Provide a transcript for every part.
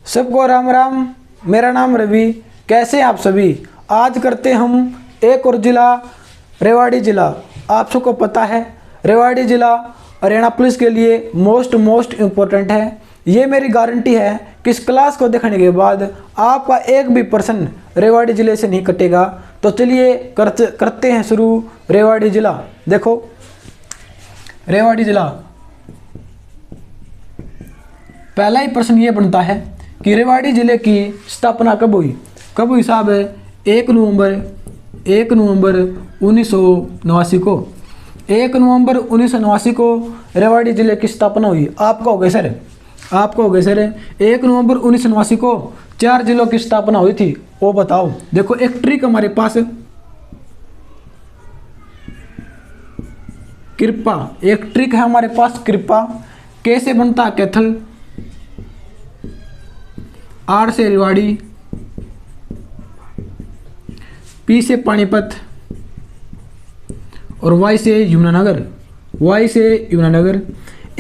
सबको राम राम। मेरा नाम रवि। कैसे हैं आप सभी। आज करते हम एक और ज़िला रेवाड़ी ज़िला। आप सबको पता है रेवाड़ी ज़िला हरियाणा पुलिस के लिए मोस्ट इम्पोर्टेंट है। ये मेरी गारंटी है कि इस क्लास को देखने के बाद आपका एक भी पर्सन रेवाड़ी ज़िले से नहीं कटेगा। तो चलिए करते हैं शुरू रेवाड़ी ज़िला। देखो रेवाड़ी ज़िला, पहला ही प्रश्न ये बनता है कि रेवाड़ी ज़िले की स्थापना कब हुई। कब हुई साहब? 1 नवंबर 1989 को। 1 नवंबर 1989 को रेवाड़ी ज़िले की स्थापना हुई। आप कहोगे सर 1 नवंबर 1989 को 4 जिलों की स्थापना हुई थी, वो बताओ। देखो एक ट्रिक हमारे पास, कृपा, एक ट्रिक है हमारे पास कृपा। कैसे बनता है कैथल, आर से रेवाड़ी, पी से पानीपत और वाई से यमुनानगर।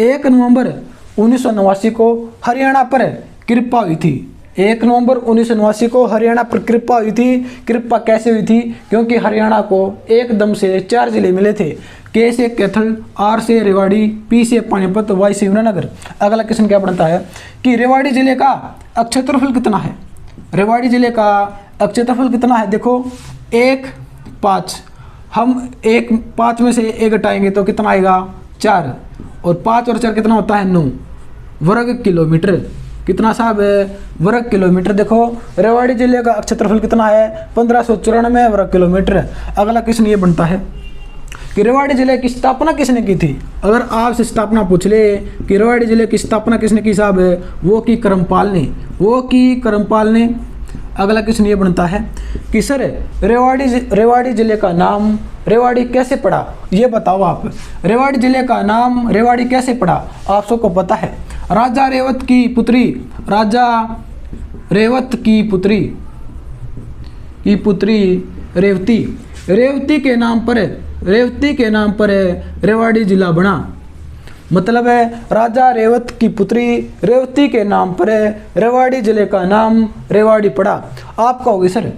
1 नवंबर 1989 को हरियाणा पर कृपा हुई थी। 1 नवंबर 1989 को हरियाणा पर कृपा हुई थी। कृपा कैसे हुई थी? क्योंकि हरियाणा को एकदम से 4 जिले मिले थे। के से कैथल, आर से रेवाड़ी, पी से पानीपत, वाई से यमुनानगर। अगला क्वेश्चन क्या बनता है कि रेवाड़ी जिले का क्षेत्रफल कितना है। रेवाड़ी जिले का क्षेत्रफल कितना है? देखो 1-5, हम 1-5 में से 1 घटाएंगे तो कितना आएगा? 4, और 5 और 4 कितना होता है? 9 वर्ग किलोमीटर। कितना साहब है? वर्ग किलोमीटर। देखो रेवाड़ी जिले का क्षेत्रफल कितना है? 1594 वर्ग किलोमीटर। अगला क्वेश्चन ये बनता है कि रेवाड़ी जिले की स्थापना किसने की थी। अगर आपसे स्थापना पूछ ले कि रेवाड़ी जिले की स्थापना किसने की साहब है, वो की करमपाल ने। अगला क्वेश्चन ये बनता है कि सर रेवाड़ी जिले का नाम रेवाड़ी कैसे पड़ा, ये बताओ आप। रेवाड़ी जिले का नाम रेवाड़ी कैसे पड़ा? आप सबको पता है राजा रेवत की पुत्री रेवती के नाम पर रेवाड़ी जिला बना। मतलब है राजा रेवत की पुत्री रेवती के नाम पर रेवाड़ी जिले का नाम रेवाड़ी पड़ा। आप कहोगे सर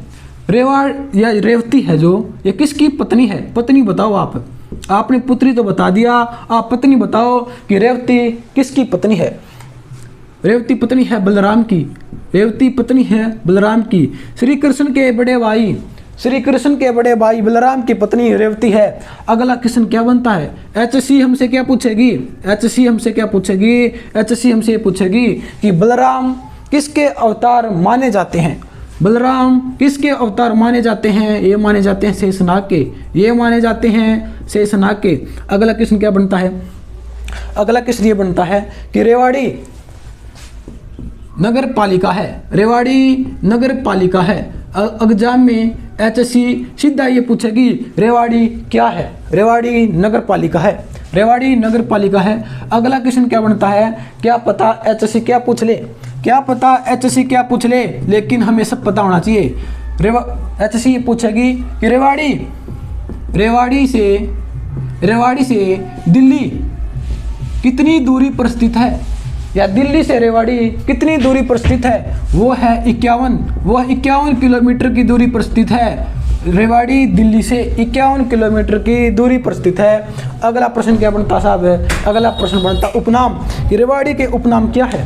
रेवती है जो, ये किसकी पत्नी है? पत्नी बताओ आप। आपने पुत्री तो बता दिया, आप पत्नी बताओ कि रेवती किसकी पत्नी है। रेवती पत्नी है बलराम की। श्री कृष्ण के बड़े भाई बलराम की पत्नी रेवती है। अगला क्वेश्चन क्या बनता है? HC हमसे क्या पूछेगी? HC हमसे पूछेगी कि बलराम किसके अवतार माने जाते हैं। ये माने जाते हैं शेषनाग के। अगला क्वेश्चन क्या बनता है? अगला क्वेश्चन ये बनता है कि रेवाड़ी नगर पालिका है। एग्जाम में HC सीधा ये पूछेगी रेवाड़ी क्या है। रेवाड़ी नगर पालिका है। अगला क्वेश्चन क्या बनता है? क्या पता HC क्या पूछ ले, लेकिन हमें सब पता होना चाहिए। HC ये पूछेगी कि रेवाड़ी से दिल्ली कितनी दूरी पर स्थित है, या दिल्ली से रेवाड़ी कितनी दूरी पर स्थित है? वो है 51 किलोमीटर की दूरी पर स्थित है। रेवाड़ी दिल्ली से 51 किलोमीटर की दूरी पर स्थित है। अगला प्रश्न क्या बनता साहब? अगला प्रश्न बनता उपनाम। कि रेवाड़ी के उपनाम क्या है?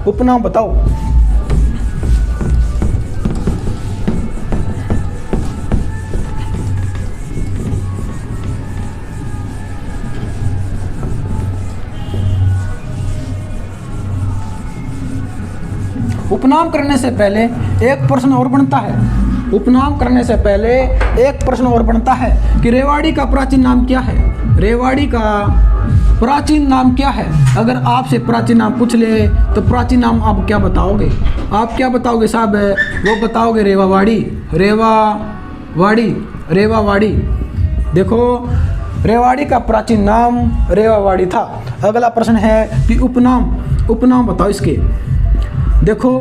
उपनाम बताओ। उपनाम करने से पहले एक प्रश्न और बनता है कि रेवाड़ी का प्राचीन नाम क्या है। अगर आपसे प्राचीन नाम पूछ ले तो प्राचीन नाम आप क्या बताओगे? साहब? वो बताओगे रेवावाड़ी। देखो रेवाड़ी का प्राचीन नाम रेवावाड़ी था। अगला प्रश्न है कि उपनाम बताओ इसके। देखो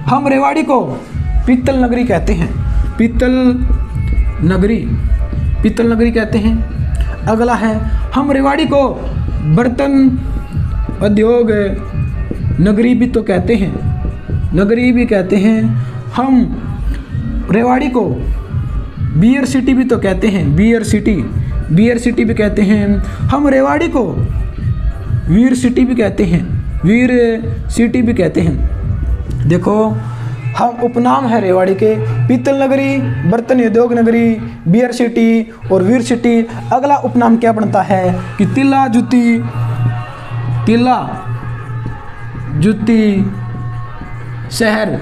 हम रेवाड़ी को पीतल नगरी कहते हैं। अगला है हम रेवाड़ी को बर्तन उद्योग नगरी भी तो कहते हैं। नगरी भी कहते हैं। हम रेवाड़ी को बियर सिटी भी तो कहते हैं, बियर सिटी भी कहते हैं। हम रेवाड़ी को वीर सिटी भी कहते हैं, वीर सिटी भी कहते हैं। देखो हम उपनाम है रेवाड़ी के पीतल नगरी, बर्तन उद्योग नगरी, बियर सिटी और वीर सिटी। अगला उपनाम क्या बनता है कि तिल्ला जुत्ती शहर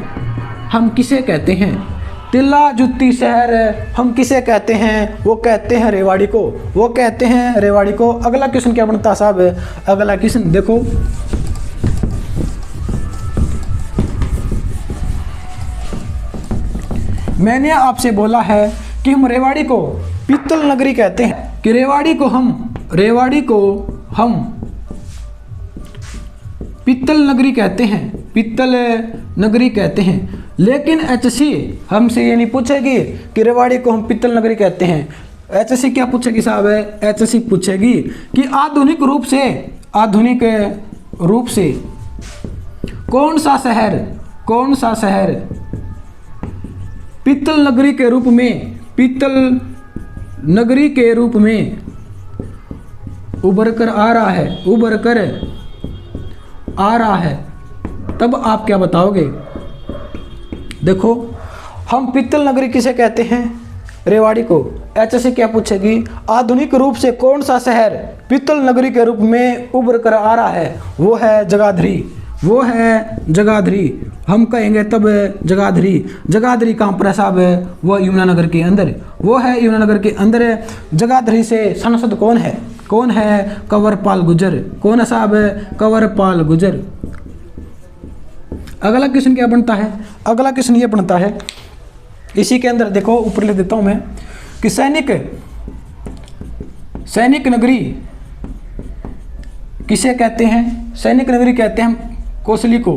हम किसे कहते हैं? तिल्ला जुत्ती शहर हम किसे कहते हैं? वो कहते हैं रेवाड़ी को, वो कहते हैं रेवाड़ी को। अगला क्वेश्चन क्या बनता साहब? अगला क्वेश्चन देखो, मैंने आपसे बोला है कि हम रेवाड़ी को पीतल नगरी कहते हैं, कि रेवाड़ी को हम पीतल नगरी कहते हैं, पीतल नगरी कहते हैं। लेकिन एचएससी हमसे ये नहीं पूछेगी कि रेवाड़ी को हम पीतल नगरी कहते हैं। एचएससी क्या पूछेगी साहब? एचएससी पूछेगी कि आधुनिक रूप से कौन सा शहर पीतल नगरी के रूप में उभर कर आ रहा है, तब आप क्या बताओगे? देखो हम पीतल नगरी किसे कहते हैं? रेवाड़ी को। एचएससी क्या पूछेगी? आधुनिक रूप से कौन सा शहर पीतल नगरी के रूप में उभर कर आ रहा है? वो है जगाधरी। हम कहेंगे तब जगाधरी कहाँ पर है साहब? वो यमुनानगर के अंदर, वो है यमुनानगर के अंदर। जगाधरी से सांसद कौन है? कंवरपाल गुर्जर। कौन है साहब? कंवरपाल गुर्जर। अगला क्वेश्चन क्या बनता है? अगला क्वेश्चन ये बनता है, इसी के अंदर देखो ऊपर लिख देता हूं मैं कि सैनिक नगरी किसे कहते हैं? सैनिक नगरी कहते हैं हम कोसली को।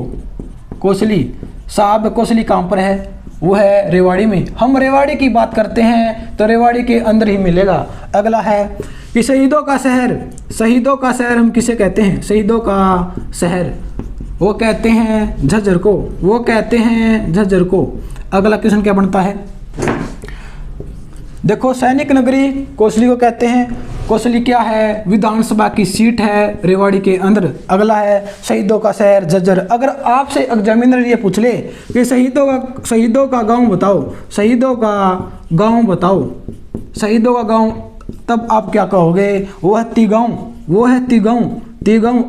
कोसली साहब, कोसली कहाँ पर है? वो है रेवाड़ी में। हम रेवाड़ी की बात करते हैं तो रेवाड़ी के अंदर ही मिलेगा। अगला है कि शहीदों का शहर हम किसे कहते हैं? शहीदों का शहर वो कहते हैं झज्जर को। अगला क्वेश्चन क्या बनता है? देखो सैनिक नगरी कोसली को कहते हैं। कोसली क्या है? विधानसभा की सीट है रेवाड़ी के अंदर। अगला है शहीदों का शहर झज्जर। अगर आपसे एग्जामिनर ये पूछ ले कि शहीदों का गांव बताओ, तब आप क्या कहोगे? वो है तिगांव।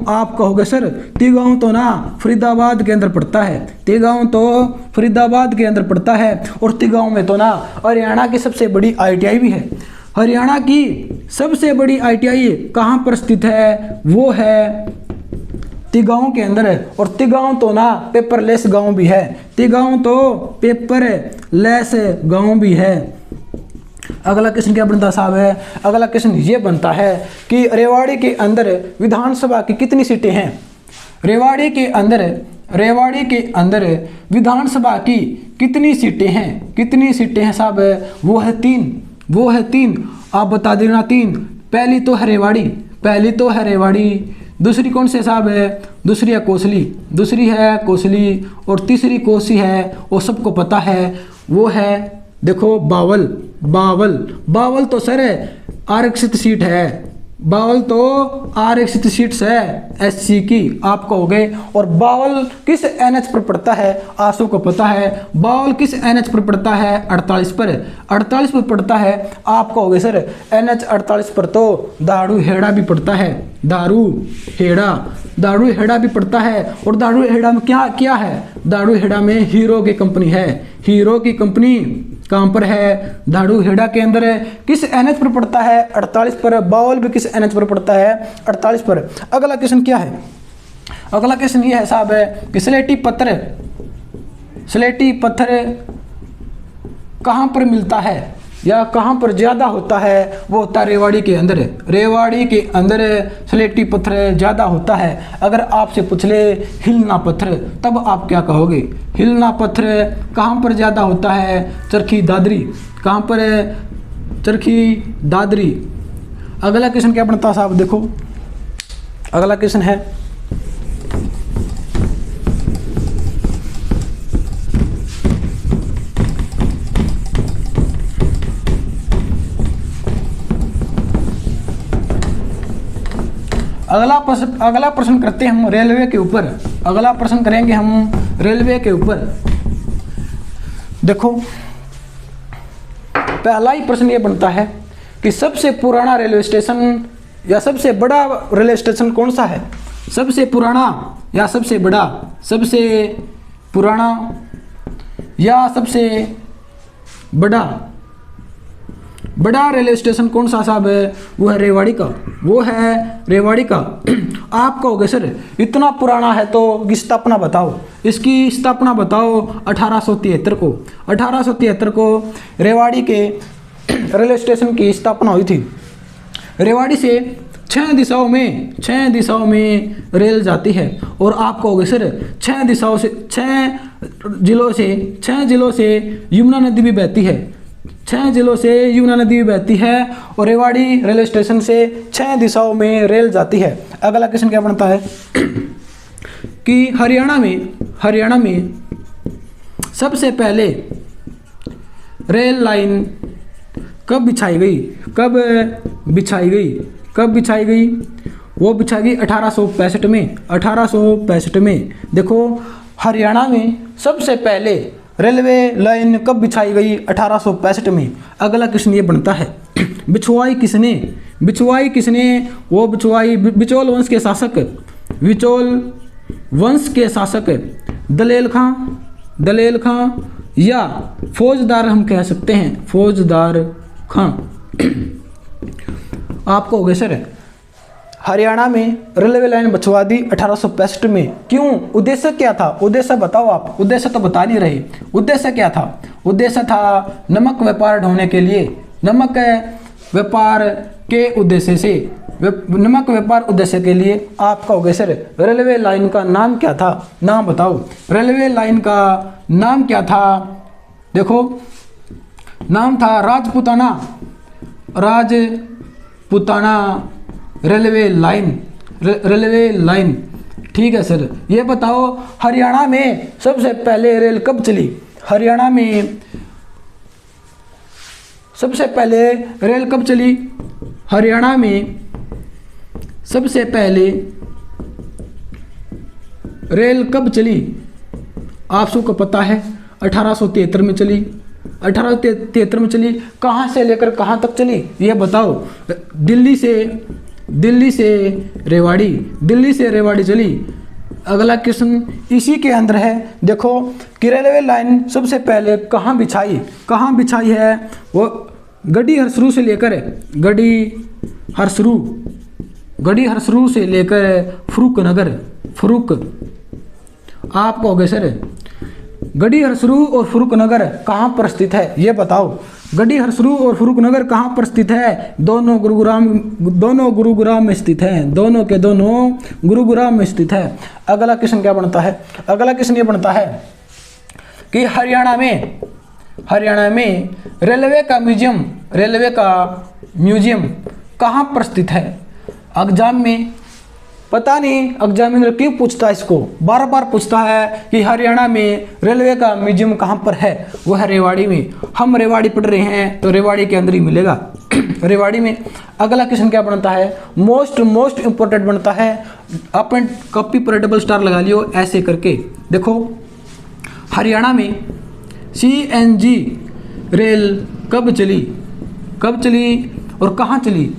आप कहोगे सर तिगांव तो ना फरीदाबाद के अंदर पड़ता है, और तिगांव में तो ना हरियाणा की सबसे बड़ी ITI भी है। हरियाणा की सबसे बड़ी ITI कहाँ पर स्थित है? वो है तिगांव के अंदर है। और तिगांव तो ना पेपरलेस गांव भी है। अगला क्वेश्चन क्या बनता साहब है? अगला क्वेश्चन ये बनता है कि रेवाड़ी के अंदर विधानसभा की कितनी सीटें हैं? रेवाड़ी के अंदर विधानसभा की कितनी सीटें हैं साहब? वो है तीन। आप बता देना 3। पहली तो है रेवाड़ी, दूसरी कौन से साहब है? दूसरी है कोसली, और तीसरी कौन सी है? वो सबको पता है, वो है देखो बावल तो सर आरक्षित सीट है। SC की आप कहोगे। और बावल किस NH पर पड़ता है? आंसू को पता है। बावल किस NH पर पड़ता है? 48 पर पड़ता है। आप कहोगे सर NH 48 पर तो दारू हेड़ा भी पड़ता है। दारू हेड़ा भी पड़ता है। और दारू हेड़ा में क्या है? दारू हेड़ा में हीरो की कंपनी है। हीरो की कंपनी कहाँ पर है? दारू हेड़ा के अंदर है। किस NH पर पड़ता है? 48 पर। बावल भी किस NH पर पड़ता है? 48 पर। अगला क्वेश्चन क्या है? अगला क्वेश्चन ये है साहब कि स्लेटी पत्थर कहाँ पर मिलता है या कहाँ पर ज़्यादा होता है? वो होता है रेवाड़ी के अंदर स्लेटी पत्थर ज़्यादा होता है। अगर आपसे पूछ ले हिलना पत्थर, तब आप क्या कहोगे? हिलना पत्थर कहाँ पर ज़्यादा होता है? चरखी दादरी। कहाँ पर है? चरखी दादरी। अगला क्वेश्चन क्या बनता है साहब? देखो अगला क्वेश्चन है अगला प्रश्न करते हैं हम रेलवे के ऊपर। अगला प्रश्न करेंगे हम रेलवे के ऊपर। देखो पहला ही प्रश्न ये बनता है कि सबसे पुराना रेलवे स्टेशन या सबसे बड़ा रेलवे स्टेशन कौन सा है? सबसे पुराना या सबसे बड़ा? सबसे पुराना या सबसे बड़ा? बड़ा रेलवे स्टेशन कौन सा साहब है? वो है रेवाड़ी का। वो है रेवाड़ी का। आप कहोगे सर इतना पुराना है तो इसकी स्थापना बताओ। इसकी स्थापना बताओ 1873 को। 1873 को रेवाड़ी के रेलवे स्टेशन की स्थापना हुई थी। रेवाड़ी से 6 दिशाओं में रेल जाती है। और आप कहोगे सर 6 जिलों से यमुना नदी भी बहती है। 6 जिलों से यमुना नदी भी बहती है और रेवाड़ी रेलवे स्टेशन से 6 दिशाओं में रेल जाती है। अगला क्वेश्चन क्या बनता है कि हरियाणा में सबसे पहले रेल लाइन कब बिछाई गई? कब बिछाई गई? वो बिछाई गई 1865 में। 1865 में। देखो हरियाणा में सबसे पहले रेलवे लाइन कब बिछाई गई? 1865 में। अगला क्वेश्चन ये बनता है बिछवाई किसने? वो बिछवाई बिचौल वंश के शासक दलेल खां या फौजदार हम कह सकते हैं, फौजदार खां। आप कहोगे सर हरियाणा में रेलवे लाइन बिछवा दी 1865 में, क्यों? उद्देश्य क्या था? उद्देश्य बताओ आप। उद्देश्य तो बता नहीं रहे। उद्देश्य क्या था? उद्देश्य था नमक व्यापार ढोने के लिए। नमक व्यापार के उद्देश्य के लिए। आप कहोगे सर रेलवे लाइन का नाम क्या था? नाम बताओ। रेलवे लाइन का नाम क्या था? देखो नाम था राजपुताना रेलवे लाइन। ठीक है सर। ये बताओ हरियाणा में सबसे पहले रेल कब चली? हरियाणा में सबसे पहले रेल कब चली? हरियाणा में सबसे पहले रेल कब चली? आप सबको पता है 1873 में चली। 1873 में चली। कहाँ से लेकर कहाँ तक चली ये बताओ। दिल्ली से रेवाड़ी चली। अगला क्वेश्चन इसी के अंदर है। देखो कि रेलवे लाइन सबसे पहले कहाँ बिछाई है? वो गढ़ी हरसरू से लेकर फरूक। आप कहोगे सर गढ़ी हरसरू और फरूक नगर कहाँ पर स्थित है? ये बताओ। गढ़ी हरसरू और फरूक नगर कहाँ पर स्थित है? दोनों गुरुग्राम में स्थित हैं। दोनों गुरुग्राम में स्थित है। अगला क्वेश्चन क्या बनता है? अगला क्वेश्चन ये बनता है कि हरियाणा में रेलवे का म्यूजियम कहाँ पर स्थित है? एग्जाम में पता नहीं एग्जामिनर क्यों पूछता है, इसको बार बार पूछता है कि हरियाणा में रेलवे का म्यूजियम कहाँ पर है? वो है रेवाड़ी में। हम रेवाड़ी पढ़ रहे हैं तो रेवाड़ी के अंदर ही मिलेगा रेवाड़ी में। अगला क्वेश्चन क्या बनता है? मोस्ट इंपॉर्टेंट बनता है। अपन कॉपी पर डबल स्टार लगा लियो ऐसे करके। देखो हरियाणा में CNG रेल कब चली और कहाँ चली?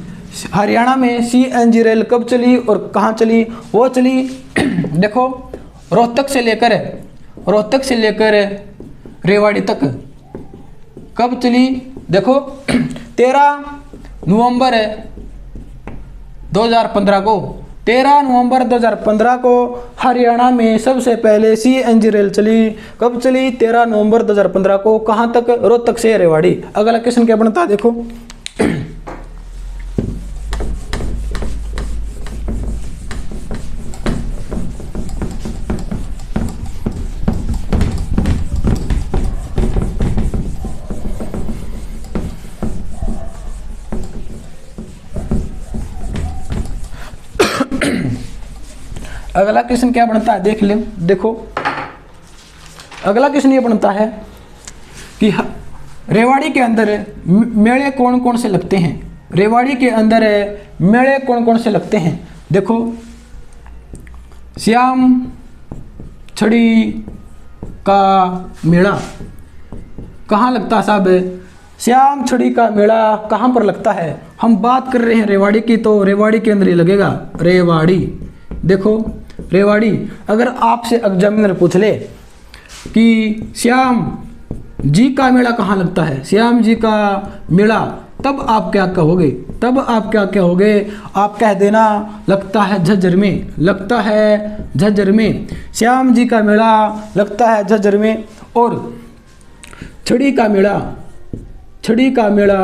हरियाणा में CNG रेल कब चली और कहाँ चली? वो चली देखो रोहतक से लेकर रेवाड़ी तक। कब चली? देखो 13 नवंबर 2015 को हरियाणा में सबसे पहले CNG रेल चली। कब चली? 13 नवंबर 2015 को। कहाँ तक? रोहतक से रेवाड़ी। अगला क्वेश्चन क्या बनता है? देखो अगला क्वेश्चन क्या बनता है? देख ले। देखो अगला क्वेश्चन ये बनता है कि रेवाड़ी के अंदर मेले कौन कौन से लगते हैं? रेवाड़ी के अंदर मेले कौन कौन से लगते हैं? देखो श्याम छड़ी का मेला कहाँ लगता है साहब? श्याम छड़ी का मेला कहाँ पर लगता है? हम बात कर रहे हैं रेवाड़ी की, तो रेवाड़ी के अंदर ही लगेगा, रेवाड़ी। देखो रेवाड़ी, अगर आपसे एग्जामिनर पूछ ले कि श्याम जी का मेला कहाँ लगता है, श्याम जी का मेला, तब आप क्या कहोगे? तब आप क्या कहोगे? आप कह देना लगता है झज्जर में, लगता है झज्जर में। श्याम जी का मेला लगता है झज्जर में। और छड़ी का मेला, छड़ी का मेला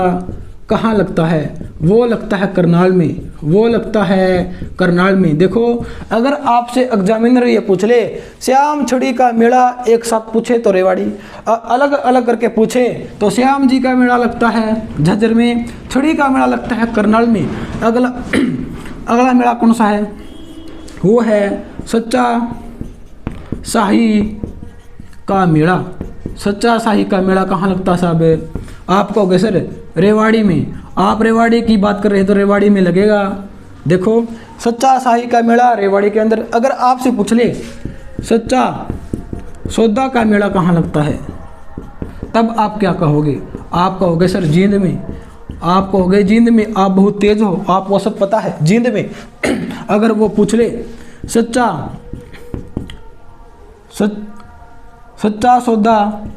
कहाँ लगता है? वो लगता है करनाल में, वो लगता है करनाल में। देखो अगर आपसे एग्जामिनर ये पूछ ले श्याम छड़ी का मेला एक साथ पूछे तो रेवाड़ी, अलग अलग करके पूछे तो श्याम जी का मेला लगता है झज्जर में, छड़ी का मेला लगता है करनाल में। अगला अगला मेला कौन सा है? वो है सच्चा शाही का मेला। सच्चा शाही का मेला कहाँ लगता है साहब? आप कहोगे सर रेवाड़ी में। आप रेवाड़ी की बात कर रहे हैं तो रेवाड़ी में लगेगा। देखो सच्चा शाही का मेला रेवाड़ी के अंदर। अगर आपसे पूछ ले सच्चा सौदा का मेला कहाँ लगता है, तब आप क्या कहोगे? आप कहोगे सर जींद में। आप कहोगे जींद में, आप बहुत तेज हो, आपको सब पता है, जींद में। अगर वो पूछ ले सच्चा सौदा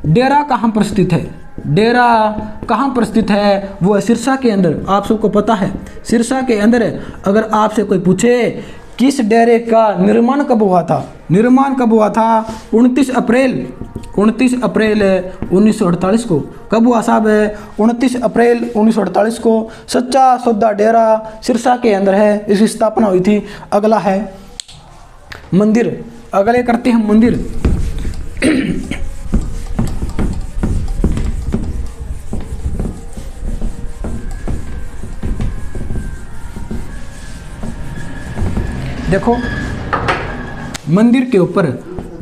डेरा कहाँ पर स्थित है, डेरा कहाँ पर स्थित है? वो है सिरसा के अंदर। आप सबको पता है सिरसा के अंदर है। अगर आपसे कोई पूछे किस डेरे का निर्माण कब हुआ था, निर्माण कब हुआ था? 29 अप्रैल 1948 को। कब हुआ साहब? 29 अप्रैल 1948 को। सच्चा सौदा डेरा सिरसा के अंदर है, इसकी स्थापना हुई थी। अगला है मंदिर। अगले करते हैं मंदिर। देखो मंदिर के ऊपर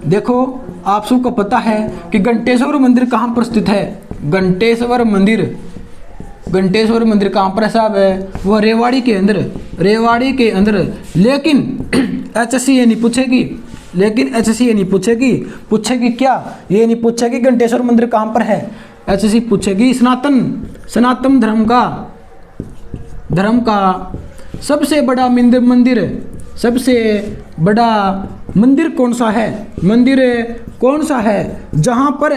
देखो, आप सबको पता है कि घंटेश्वर मंदिर कहाँ पर स्थित है? घंटेश्वर मंदिर, घंटेश्वर मंदिर कहाँ पर है साहब? वो रेवाड़ी के अंदर, रेवाड़ी के अंदर। लेकिन एचएससी ये नहीं पूछेगी, लेकिन एचएससी ये नहीं पूछेगी, पूछेगी क्या? ये नहीं पूछेगी घंटेश्वर मंदिर कहाँ पर है। एचएससी पूछेगी सनातन धर्म का सबसे बड़ा मंदिर, सबसे बड़ा मंदिर कौन सा है? मंदिर कौन सा है जहाँ पर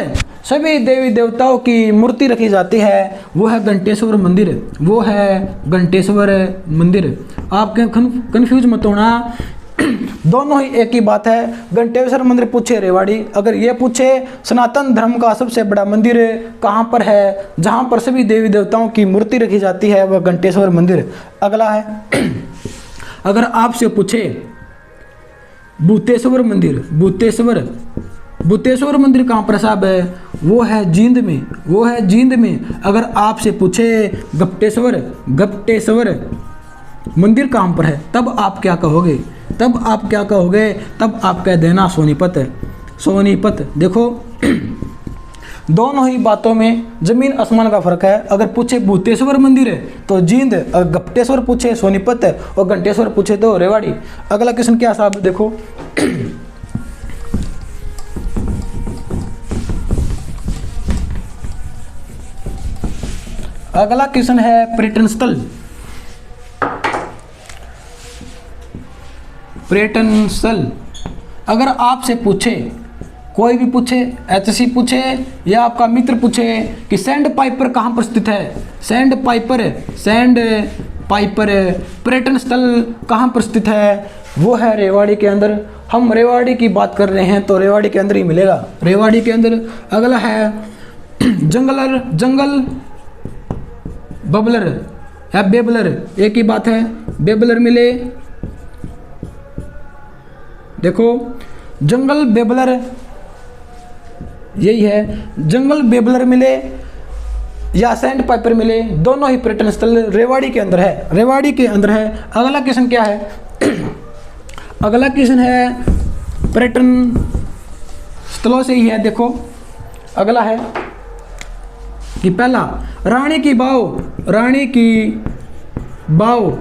सभी देवी देवताओं की मूर्ति रखी जाती है? वो है घंटेश्वर मंदिर, वो है घंटेश्वर मंदिर। आप कंफ्यूज मत होना, दोनों ही एक ही बात है। घंटेश्वर मंदिर पूछे रेवाड़ी, अगर ये पूछे सनातन धर्म का सबसे बड़ा मंदिर कहाँ पर है जहाँ पर सभी देवी देवताओं की मूर्ति रखी जाती है, वह घंटेश्वर मंदिर। अगला है अगर आपसे पूछे भूतेश्वर मंदिर, भूतेश्वर मंदिर कहाँ पर साहब है? वो है जींद में, वो है जींद में। अगर आपसे पूछे गप्टेश्वर मंदिर कहाँ पर है, तब आप क्या कहोगे? तब आप क्या कहोगे? तब आप कह देना सोनीपत। देखो दोनों ही बातों में जमीन आसमान का फर्क है। अगर पूछे भूतेश्वर मंदिर है तो जींद, और गप्टेश्वर पूछे सोनीपत है, और घंटेश्वर पूछे तो रेवाड़ी। अगला क्वेश्चन क्या साहब? देखो अगला क्वेश्चन है पर्यटन स्थल। पर्यटन स्थल अगर आपसे पूछे, कोई भी पूछे, एचएससी पूछे या आपका मित्र पूछे कि सैंड पाइपर कहाँ पर स्थित है, सैंड पाइपर पर्यटन स्थल कहाँ पर स्थित है? वो है रेवाड़ी के अंदर। हम रेवाड़ी की बात कर रहे हैं तो रेवाड़ी के अंदर ही मिलेगा, रेवाड़ी के अंदर। अगला है जंगल बबलर या बेबलर, एक ही बात है, बेबलर मिले। देखो जंगल बेबलर यही है, जंगल बेबलर मिले या सैंड पाइपर मिले, दोनों ही पर्यटन स्थल रेवाड़ी के अंदर है, रेवाड़ी के अंदर है। अगला क्वेश्चन क्या है? अगला क्वेश्चन है पर्यटन स्थलों से ही है। देखो अगला है कि पहला रानी की बाव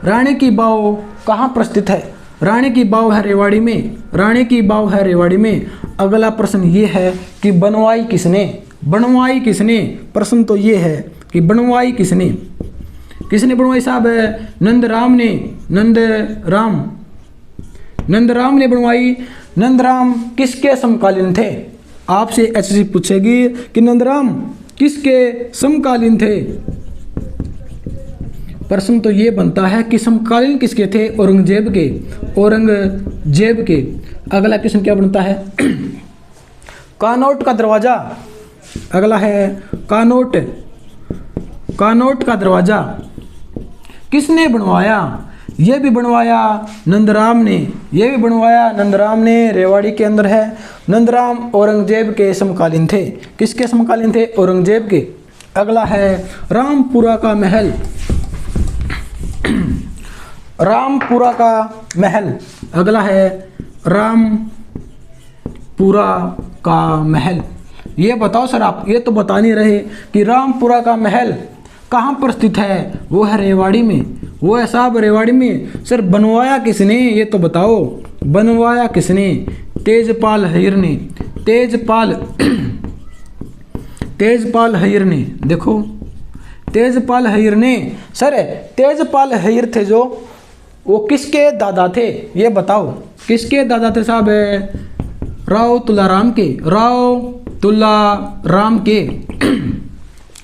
रानी की बाव कहाँ पर स्थित है? रानी की बाव है रेवाड़ी में। रानी की बाव है रेवाड़ी में। अगला प्रश्न ये है कि बनवाई किसने? बनवाई किसने? प्रश्न तो ये है कि बनवाई किसने? किसने बनवाई साहब? नंदराम ने। नंदराम ने बनवाई। नंदराम किसके समकालीन थे? आपसे एचएससी पूछेगी कि नंदराम किसके समकालीन थे? प्रश्न तो ये बनता है कि समकालीन किसके थे? औरंगजेब के। औरंगजेब के। अगला क्वेश्चन क्या बनता है? कानोट का दरवाजा। अगला है कानोट का दरवाजा किसने बनवाया? ये भी बनवाया नंदराम ने। ये भी बनवाया नंदराम ने। रेवाड़ी के अंदर है। नंदराम औरंगजेब के समकालीन थे। किसके समकालीन थे? औरंगजेब के। अगला है रामपुरा का महल। रामपुरा का महल। अगला है रामपुरा का महल। ये बताओ सर, आप ये तो बता नहीं रहे कि रामपुरा का महल कहाँ पर स्थित है? वो है रेवाड़ी में। वो है साहब रेवाड़ी में। सर बनवाया किसने? ये तो बताओ, बनवाया किसने? तेजपाल अय्यर ने। तेजपाल अय्यर ने। देखो तेजपाल अय्यर ने। सर तेजपाल अय्यर थे जो, वो किसके दादा थे? ये बताओ किसके दादा थे साहब? राव तुलाराम के। राव तुलाराम के।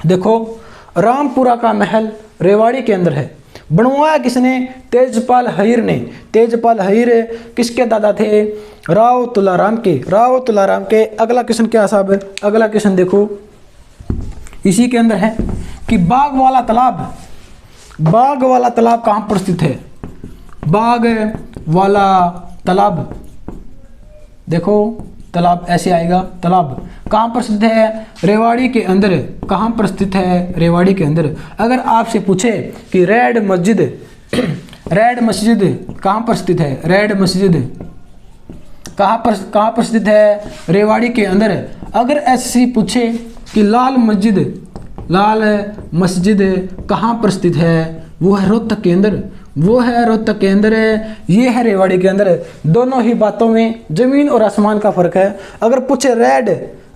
देखो रामपुरा का महल रेवाड़ी के अंदर है। बनवाया किसने? तेजपाल अय्यर ने। तेजपाल अय्यर किसके दादा थे? राव तुलाराम के। राव तुलाराम के। अगला क्वेश्चन क्या साहब? अगला क्वेश्चन देखो इसी के अंदर है कि बाग वाला तालाब कहाँ पर स्थित है? बाग वाला तालाब। देखो तालाब ऐसे आएगा। तालाब कहाँ पर स्थित है? रेवाड़ी के अंदर। कहाँ पर स्थित है? रेवाड़ी के अंदर। अगर आपसे पूछे कि रेड मस्जिद कहाँ पर स्थित है? रेड मस्जिद कहाँ पर स्थित है? रेवाड़ी के अंदर। अगर ऐसे पूछे कि लाल मस्जिद कहाँ पर स्थित है? वो है रोहतक के अंदर। वो है रोहतक के अंदर। ये है रेवाड़ी के अंदर। दोनों ही बातों में जमीन और आसमान का फर्क है। अगर पूछे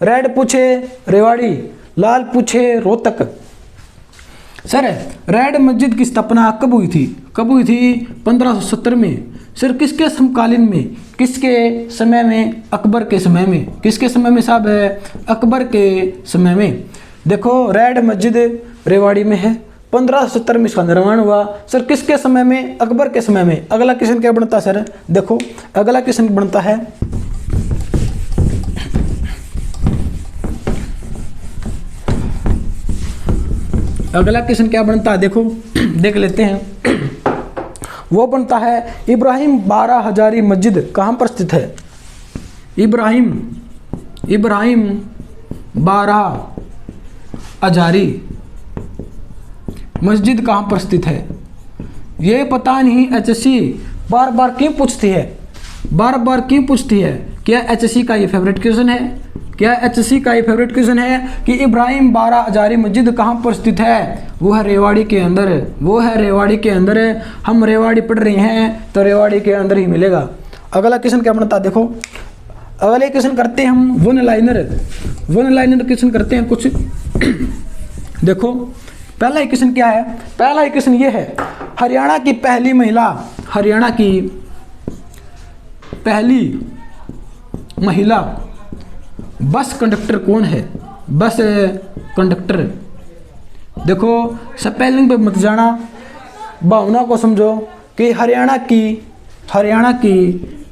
रेड पूछे रेवाड़ी, लाल पूछे रोहतक। सर रेड मस्जिद की स्थापना कब हुई थी? 1570 में। सर किसके समकालीन में? किसके समय में? अकबर के समय में। किसके समय में साहब? अकबर के समय में। देखो रेड मस्जिद रेवाड़ी में है। 1570 में इसका निर्माण हुआ। सर किसके समय में? अकबर के समय में। अगला क्वेश्चन क्या बनता है सर? देखो अगला क्वेश्चन बनता है देखो देख लेते हैं। वो बनता है इब्राहिम 12 हजारी मस्जिद कहाँ पर स्थित है? इब्राहिम 12 हजारी मस्जिद कहाँ पर स्थित है? ये पता नहीं एचएससी बार बार क्यों पूछती है? क्या एचएससी का ये फेवरेट क्वेश्चन है? कि इब्राहिम 12 हजारी मस्जिद कहाँ पर स्थित है? वो है रेवाड़ी के अंदर। हम रेवाड़ी पढ़ रहे हैं तो रेवाड़ी के अंदर ही मिलेगा। अगला क्वेश्चन क्या बनता है? देखो अगले क्वेश्चन करते हैं हम वन लाइनर क्वेश्चन करते हैं कुछ। देखो पहला क्वेश्चन क्या है? पहला क्वेश्चन ये है, हरियाणा की पहली महिला बस कंडक्टर कौन है? Bus conductor. देखो स्पेलिंग पे मत जाना, भावना को समझो कि हरियाणा की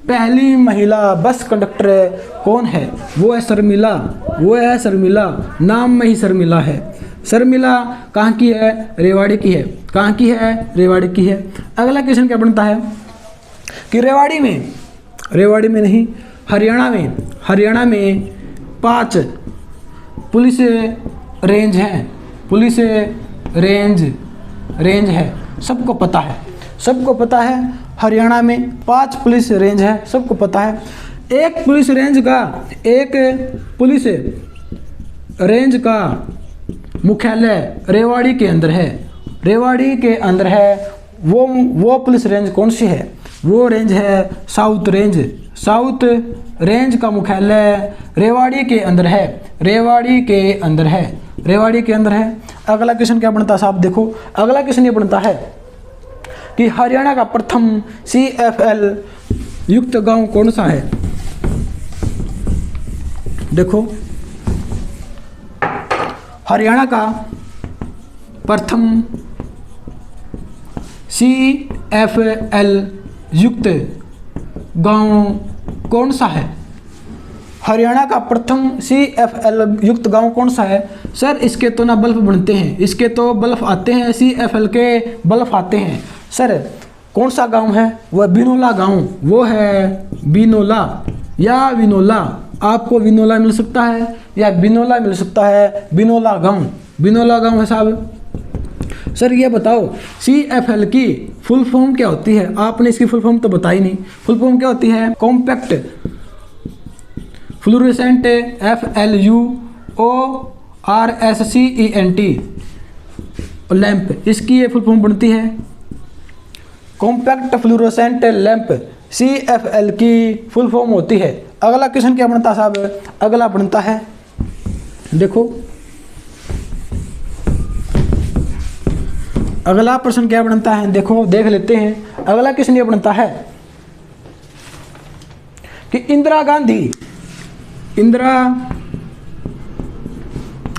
पहली महिला बस कंडक्टर कौन है? वो है शर्मिला। नाम में ही शर्मिला है। शर्मिला कहाँ की है? रेवाड़ी की है। रेवाड़ी की है। अगला क्वेश्चन क्या बनता है कि रेवाड़ी में नहीं, हरियाणा में 5 पुलिस रेंज है। सबको पता है हरियाणा में 5 पुलिस रेंज है, सबको पता है। एक पुलिस रेंज का मुख्यालय रेवाड़ी के अंदर है। वो पुलिस रेंज कौन सी है? वो रेंज है साउथ रेंज। साउथ रेंज का मुख्यालय रेवाड़ी के अंदर है। रेवाड़ी के अंदर है। रेवाड़ी के अंदर है। अगला क्वेश्चन क्या बनता है साहब? देखो अगला क्वेश्चन ये बनता है कि हरियाणा का प्रथम CFL युक्त गांव कौन सा है? देखो हरियाणा का प्रथम CFL युक्त गांव कौन सा है? हरियाणा का प्रथम CFL युक्त गांव कौन सा है? सर इसके तो ना बल्ब बनते हैं, इसके तो बल्ब आते हैं, CFL के बल्ब आते हैं। सर कौन सा गांव है? वह बिनोला गांव। वो है बिनोला या विनोला। आपको विनोला मिल सकता है या बिनोला मिल सकता है। बिनोला गांव, बिनोला गांव है साहब। सर ये बताओ CFL की फुल फॉर्म क्या होती है? आपने इसकी फुल फॉर्म तो बताई नहीं। फुल फॉर्म क्या होती है? कॉम्पैक्ट फ्लोरोसेंट FLUORSCENT लैंप, इसकी ये फुल फॉर्म बनती है कॉम्पैक्ट फ्लोरोसेंट लैंप। CFL की फुल फॉर्म होती है। अगला क्वेश्चन क्या बनता है साहब? अगला बनता है, देखो अगला प्रश्न क्या बनता है, देखो देख लेते हैं। अगला क्वेश्चन ये बनता है कि इंदिरा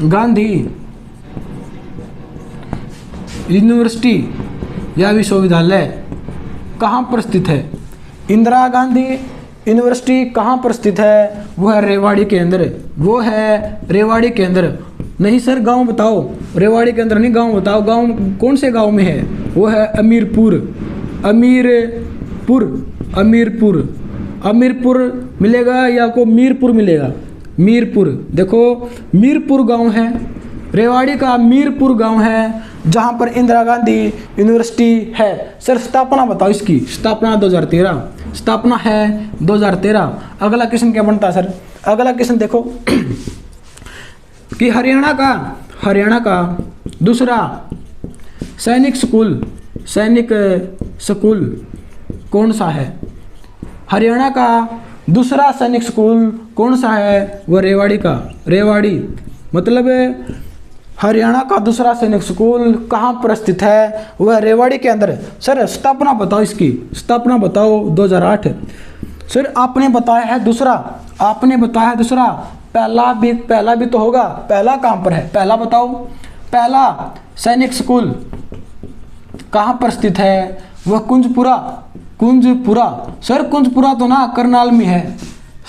गांधी यूनिवर्सिटी या विश्वविद्यालय कहाँ पर स्थित है? इंदिरा गांधी यूनिवर्सिटी कहाँ पर स्थित है? वो है रेवाड़ी के अंदर। वो है रेवाड़ी के अंदर। नहीं सर गांव बताओ, रेवाड़ी के अंदर नहीं, गांव बताओ। गांव कौन से गांव में है? वो है अमीरपुर। अमीरपुर अमीरपुर अमीरपुर मिलेगा या आपको मीरपुर मिलेगा? मीरपुर। देखो मीरपुर गांव है, रेवाड़ी का मीरपुर गांव है जहां पर इंदिरा गांधी यूनिवर्सिटी है। सर स्थापना बताओ इसकी। स्थापना 2013, स्थापना है 2013। अगला क्वेश्चन क्या बनता है सर? अगला क्वेश्चन देखो कि हरियाणा का दूसरा सैनिक स्कूल कौन सा है? हरियाणा का दूसरा सैनिक स्कूल कौन सा है? वह रेवाड़ी का। रेवाड़ी मतलब हरियाणा का दूसरा सैनिक स्कूल कहाँ पर स्थित है? वह रेवाड़ी के अंदर। सर स्थापना बताओ इसकी। स्थापना बताओ 2008। सर आपने बताया है दूसरा, आपने बताया है दूसरा, पहला भी तो होगा। पहला कहाँ पर है? पहला बताओ। पहला सैनिक स्कूल कहाँ पर स्थित है? वह कुंजपुरा। सर कुंजपुरा तो ना करनाल में है।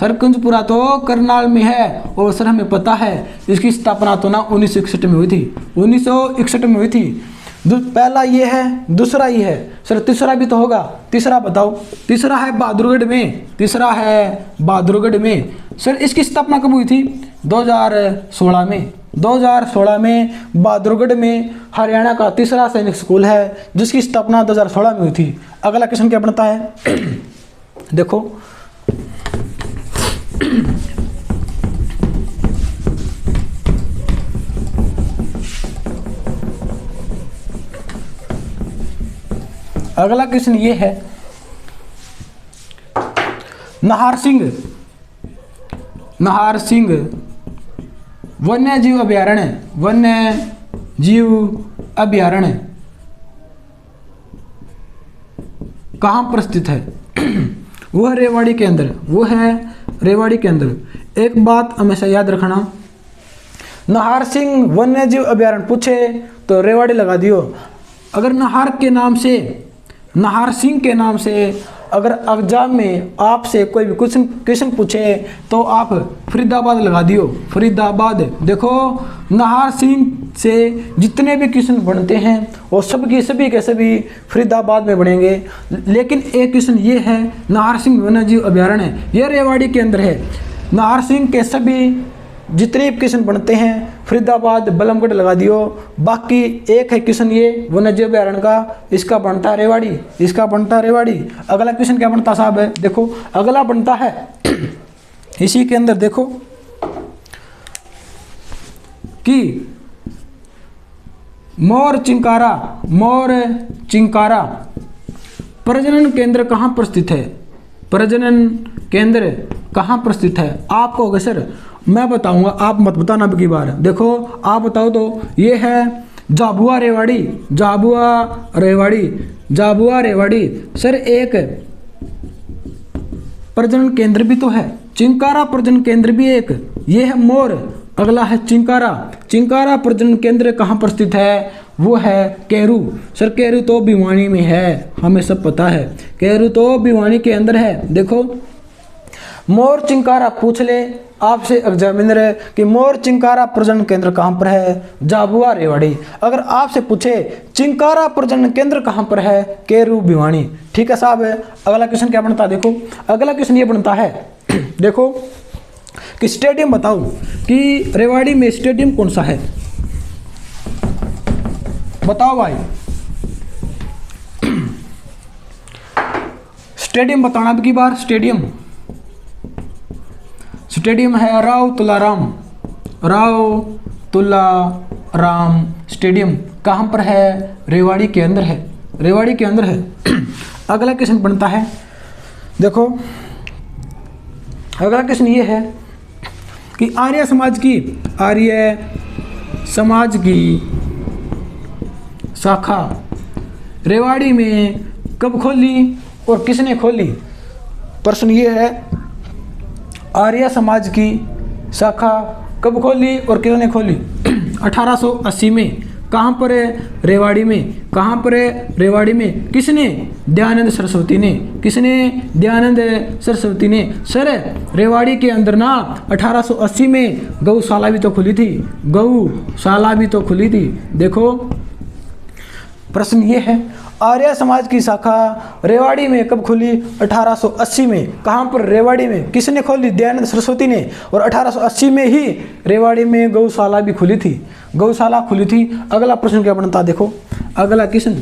सर कुंजपुरा तो करनाल में है और सर हमें पता है इसकी स्थापना तो ना 1961 में हुई थी। 1961 में हुई थी। पहला ये है, दूसरा ये है। सर तीसरा भी तो होगा। तीसरा बताओ। तीसरा है बहादुरगढ़ में। तीसरा है बहादुरगढ़ में। सर इसकी स्थापना कब हुई थी? 2016 में। 2016 में बहादुरगढ़ में हरियाणा का तीसरा सैनिक स्कूल है जिसकी स्थापना 2016 में हुई थी। अगला क्वेश्चन क्या बनता है? देखो अगला क्वेश्चन ये है, नाहर सिंह वन्य जीव अभयारण्य कहाँ पर स्थित है? वो है रेवाड़ी के अंदर। वो है रेवाड़ी के अंदर। एक बात हमेशा याद रखना, नाहर सिंह वन्य जीव अभयारण्य पूछे तो रेवाड़ी लगा दियो। अगर नाहर सिंह के नाम से अगर एग्जाम में आपसे कोई भी क्वेश्चन पूछे तो आप फरीदाबाद लगा दियो। फरीदाबाद। देखो नाहर सिंह से जितने भी क्वेश्चन बनते हैं वो सभी के सभी फरीदाबाद में बनेंगे। लेकिन एक क्वेश्चन ये है, नाहर सिंह वन्यजीव अभयारण्य ये रेवाड़ी के अंदर है। नाहर सिंह के सभी जितने क्वेश्चन बनते हैं फरीदाबाद बलमगढ़ लगा दियो। बाकी एक है क्वेश्चन ये वन्यजीव अभयारण्य का, इसका बनता है रेवाड़ी। इसका बनता है रेवाड़ी। अगला क्वेश्चन क्या बनता साहब है? देखो अगला बनता है इसी के अंदर, देखो कि मोर चिंकारा प्रजनन केंद्र कहाँ पर स्थित है? प्रजनन केंद्र कहाँ पर स्थित है? आप कहोगे सर मैं बताऊंगा, आप मत बताना अब की बार। देखो आप बताओ तो, ये है झाबुआ रेवाड़ी। सर एक प्रजनन केंद्र भी तो है, चिंकारा प्रजनन केंद्र भी एक, ये है मोर, अगला है चिंकारा प्रजनन केंद्र कहाँ पर स्थित है? वो है केरू। सर केरू तो भिवानी में है, हमें सब पता है, केरू तो भिवानी के अंदर है। देखो मोर चिंकारा पूछ ले आपसे एग्जामिनर कि मोर चिंकारा प्रजनन केंद्र कहाँ पर है? झाबुआ रेवाड़ी। अगर आपसे पूछे चिंकारा प्रजनन केंद्र कहाँ पर है? केरू भिवानी। ठीक है साहब। अगला क्वेश्चन क्या बनता है? देखो अगला क्वेश्चन ये बनता है देखो कि स्टेडियम बताओ कि रेवाड़ी में स्टेडियम कौन सा है? बताओ भाई, स्टेडियम बताना अब की बार। स्टेडियम है राव तुलाराम स्टेडियम। कहाँ पर है? रेवाड़ी के अंदर है। अगला क्वेश्चन बनता है देखो, अगला क्वेश्चन ये है कि आर्य समाज की शाखा रेवाड़ी में कब खोली और किसने खोली? प्रश्न ये है आर्य समाज की शाखा कब खोली और किसने खोली? 1880 में। कहाँ पर है? रेवाड़ी में। किसने? दयानंद सरस्वती ने। सर रेवाड़ी के अंदर ना 1880 में गौशाला भी तो खुली थी। देखो प्रश्न ये है आर्य समाज की शाखा रेवाड़ी में कब खुली? 1880 में। कहाँ पर? रेवाड़ी में। किसने खोली? दयानंद सरस्वती ने। और 1880 में ही रेवाड़ी में गौशाला भी खुली थी। अगला प्रश्न क्या बनता? देखो अगला क्वेश्चन,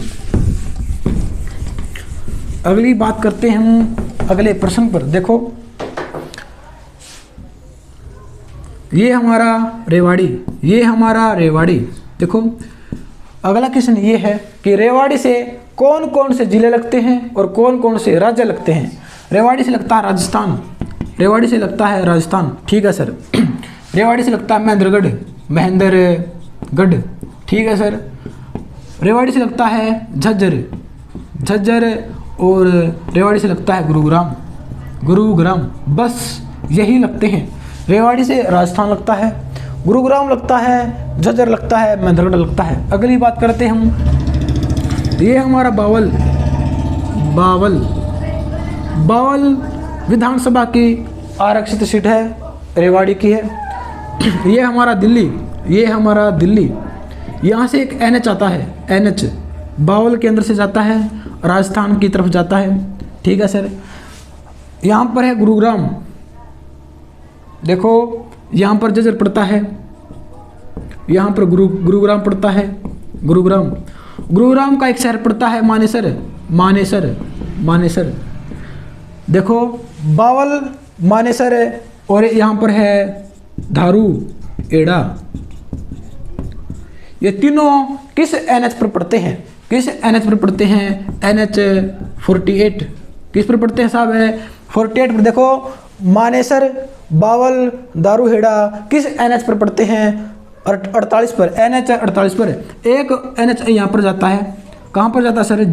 अगली बात करते हैं हम अगले प्रश्न पर। देखो ये हमारा रेवाड़ी। देखो अगला क्वेश्चन ये है कि रेवाड़ी से कौन कौन से जिले लगते हैं और कौन कौन से राज्य लगते हैं? रेवाड़ी से लगता है राजस्थान। ठीक है सर। रेवाड़ी से लगता है महेंद्रगढ़। ठीक है सर। रेवाड़ी से लगता है झज्जर और रेवाड़ी से लगता है गुरुग्राम। बस यही लगते हैं। रेवाड़ी से राजस्थान लगता है, गुरुग्राम लगता है, झज्जर लगता है, महेंद्रगढ़ लगता है। अगली बात करते हैं हम, ये हमारा बावल विधानसभा की आरक्षित सीट है, रेवाड़ी की है। ये हमारा दिल्ली। यहाँ से एक NH आता है, NH बावल के अंदर से जाता है, राजस्थान की तरफ जाता है। ठीक है सर। यहाँ पर है गुरुग्राम। देखो यहाँ पर झज्जर पड़ता है, यहाँ पर गुरुग्राम पड़ता है। गुरुग्राम का एक शहर पड़ता है मानेसर। देखो बावल, मानेसर और यहाँ पर है धारू एड़ा। ये तीनों किस NH पर पड़ते हैं? NH 48। किस पर पड़ते हैं साहब? 48 पर। देखो मानेसर, बावल, दारूहेड़ा किस NH पर पड़ते हैं? 48 पर। NH 48 पर। एक NH यहाँ पर जाता है, कहाँ पर जाता है सर?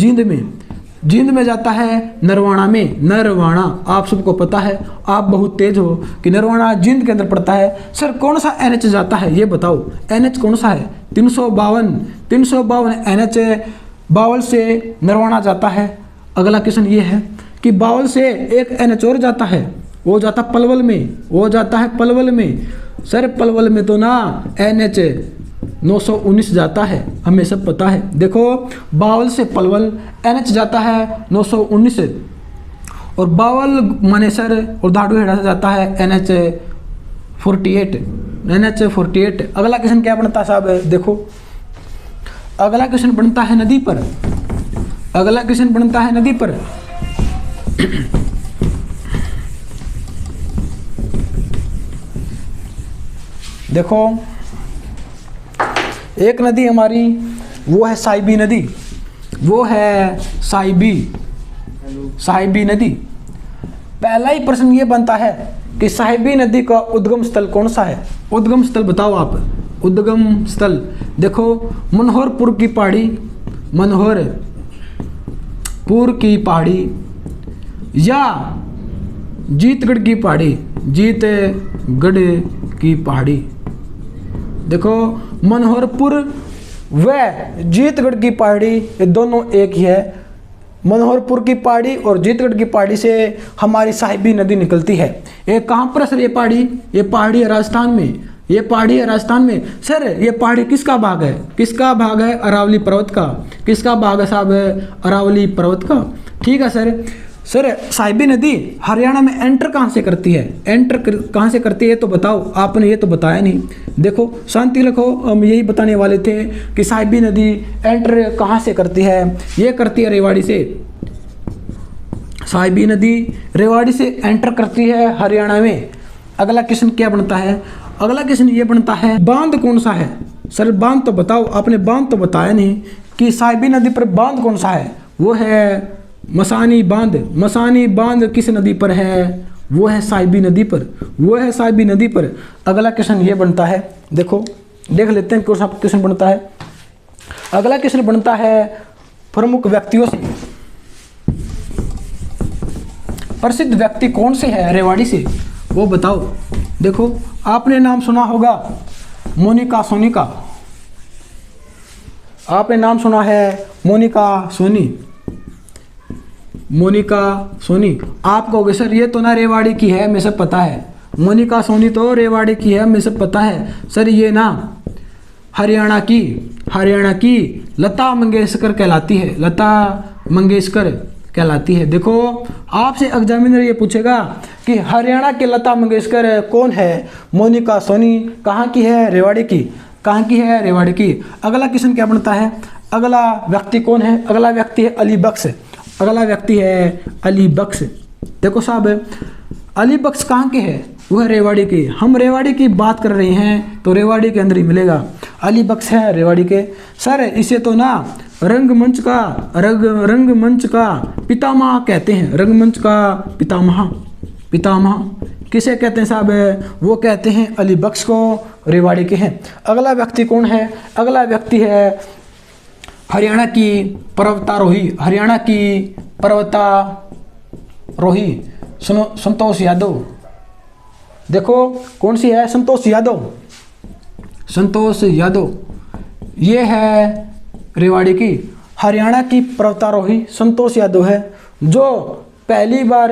जींद में जाता है, नरवाणा। आप सबको पता है, आप बहुत तेज हो कि नरवाणा जींद के अंदर पड़ता है। सर कौन सा NH जाता है ये बताओ? NH कौन सा है? 352 NH बावल से नरवाणा जाता है। अगला क्वेश्चन ये है कि बावल से एक NH और जाता है, वो जाता पलवल में। सर पलवल में तो ना NH 919 जाता है, हमें सब पता है। देखो बावल से पलवल NH जाता है 919 और बावल, मानेसर और धारूहेड़ा से जाता है NH 48। अगला क्वेश्चन क्या बनता है साहब? देखो अगला क्वेश्चन बनता है नदी पर। देखो एक नदी हमारी वो है साहिबी नदी, वो है साहिबी नदी। पहला ही प्रश्न ये बनता है कि साहिबी नदी का उद्गम स्थल कौन सा है? उद्गम स्थल बताओ आप, उद्गम स्थल। देखो मनोहरपुर की पहाड़ी, मनोहरपुर की पहाड़ी या जीतगढ़ की पहाड़ी, जीतगढ़ की पहाड़ी। देखो मनोहरपुर व जीतगढ़ की पहाड़ी ये दोनों एक ही है। मनोहरपुर की पहाड़ी और जीतगढ़ की पहाड़ी से हमारी साहिबी नदी निकलती है। ये कहाँ पर सर? ये पहाड़ी है राजस्थान में, ये पहाड़ी है राजस्थान में। सर ये पहाड़ी किसका भाग है? किसका भाग है? अरावली पर्वत का। किसका भाग है साहब? अरावली पर्वत का। ठीक है सर। सर साहिबी नदी हरियाणा में एंटर कहाँ से करती है? कहाँ से करती है तो बताओ, आपने ये तो बताया नहीं। देखो शांति रखो, हम यही बताने वाले थे कि साहिबी नदी एंटर कहाँ से करती है। ये करती है रेवाड़ी से। साहिबी नदी रेवाड़ी से एंटर करती है हरियाणा में। अगला क्वेश्चन क्या बनता है? अगला क्वेश्चन ये बनता है बांध कौन सा है? सर बांध तो बताओ, आपने बांध तो बताया नहीं कि साहिबी नदी पर बांध कौन सा है। वो है मसानी बांध। मसानी बांध किस नदी पर है? वो है साहिबी नदी पर, वो है साहिबी नदी पर। अगला क्वेश्चन ये बनता है, देखो देख लेते हैं कौन सा क्वेश्चन बनता है। अगला क्वेश्चन बनता है प्रमुख व्यक्तियों से। प्रसिद्ध व्यक्ति कौन से है रेवाड़ी से, वो बताओ। देखो आपने नाम सुना होगा मोनिका सोनी का, आपने नाम सुना है मोनिका सोनी। मोनिका सोनी आप कहोगे सर ये तो ना रेवाड़ी की है, मुझे सब पता है। मोनिका सोनी तो रेवाड़ी की है, मुझे सब पता है। सर ये ना हरियाणा की लता मंगेशकर कहलाती है, लता मंगेशकर कहलाती है। देखो आपसे एग्जामिनर ये पूछेगा कि हरियाणा के लता मंगेशकर कौन है? मोनिका सोनी। कहाँ की है? रेवाड़ी की। कहाँ की है? रेवाड़ी की। अगला क्वेश्चन क्या बनता है? अगला व्यक्ति कौन है? अगला व्यक्ति है अली बख्श। अगला व्यक्ति है अली बख्श। देखो साहब अली बख्श कहाँ के है? वह रेवाड़ी के। हम रेवाड़ी की बात कर रहे हैं तो रेवाड़ी के अंदर ही मिलेगा। अली बख्श है रेवाड़ी के। सर इसे तो ना रंगमंच का पितामह कहते हैं। रंगमंच का पितामह किसे कहते हैं साहब? वो कहते हैं अली बख्श को, रेवाड़ी के हैं। अगला व्यक्ति कौन है? अगला व्यक्ति है हरियाणा की पर्वतारोही। हरियाणा की पर्वतारोही सुनो संतोष यादव। देखो कौन सी है? संतोष यादव। संतोष यादव ये है रेवाड़ी की। हरियाणा की पर्वतारोही संतोष यादव है, जो पहली बार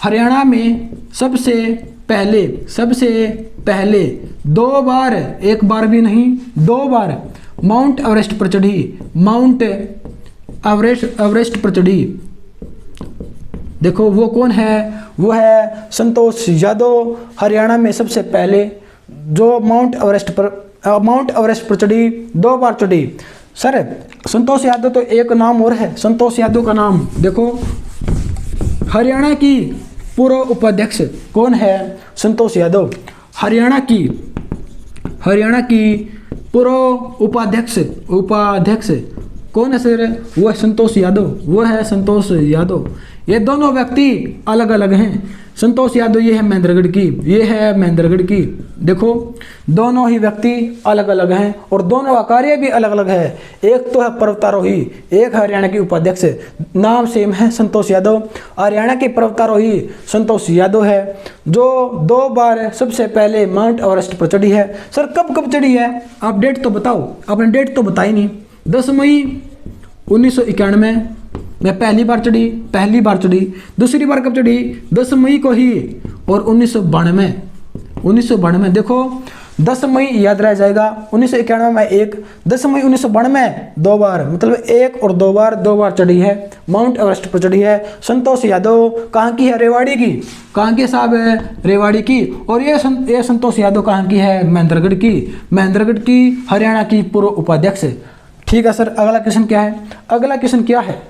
हरियाणा में सबसे पहले 2 बार, एक बार भी नहीं 2 बार माउंट एवरेस्ट पर चढ़ी। माउंट एवरेस्ट पर चढ़ी। देखो वो कौन है? वो है संतोष यादव। हरियाणा में सबसे पहले जो माउंट एवरेस्ट पर चढ़ी, 2 बार चढ़ी। सर संतोष यादव तो एक नाम और है, संतोष यादव का नाम देखो। हरियाणा की पूर्व उपाध्यक्ष कौन है? संतोष यादव। हरियाणा की पूर्व उपाध्यक्ष कौन है सर? वो है संतोष यादव। ये दोनों व्यक्ति अलग अलग हैं। संतोष यादव ये है महेंद्रगढ़ की, देखो दोनों ही व्यक्ति अलग अलग हैं और दोनों का कार्य भी अलग अलग है। एक तो है पर्वतारोही, एक हरियाणा की उपाध्यक्ष। नाम सेम है संतोष यादव। हरियाणा के पर्वतारोही संतोष यादव है, जो 2 बार सबसे पहले माउंट एवरेस्ट पर चढ़ी है। सर कब चढ़ी है? आप डेट तो बताओ, आपने डेट तो बताई नहीं। 10 मई 1991 में पहली बार चढ़ी। दूसरी बार कब चढ़ी? 10 मई को ही। और 1992 देखो 10 मई याद रह जाएगा। 1991 में 1, 10 मई 1992 2 बार, मतलब 1 और 2 बार चढ़ी है, माउंट एवरेस्ट पर चढ़ी है। संतोष यादव कहाँ की है? रेवाड़ी की। कहाँ की साहब है? रेवाड़ी की। और ये संतोष यादव कहाँ की है? महेंद्रगढ़ की, हरियाणा की पूर्व उपाध्यक्ष। ठीक है सर। अगला क्वेश्चन क्या है?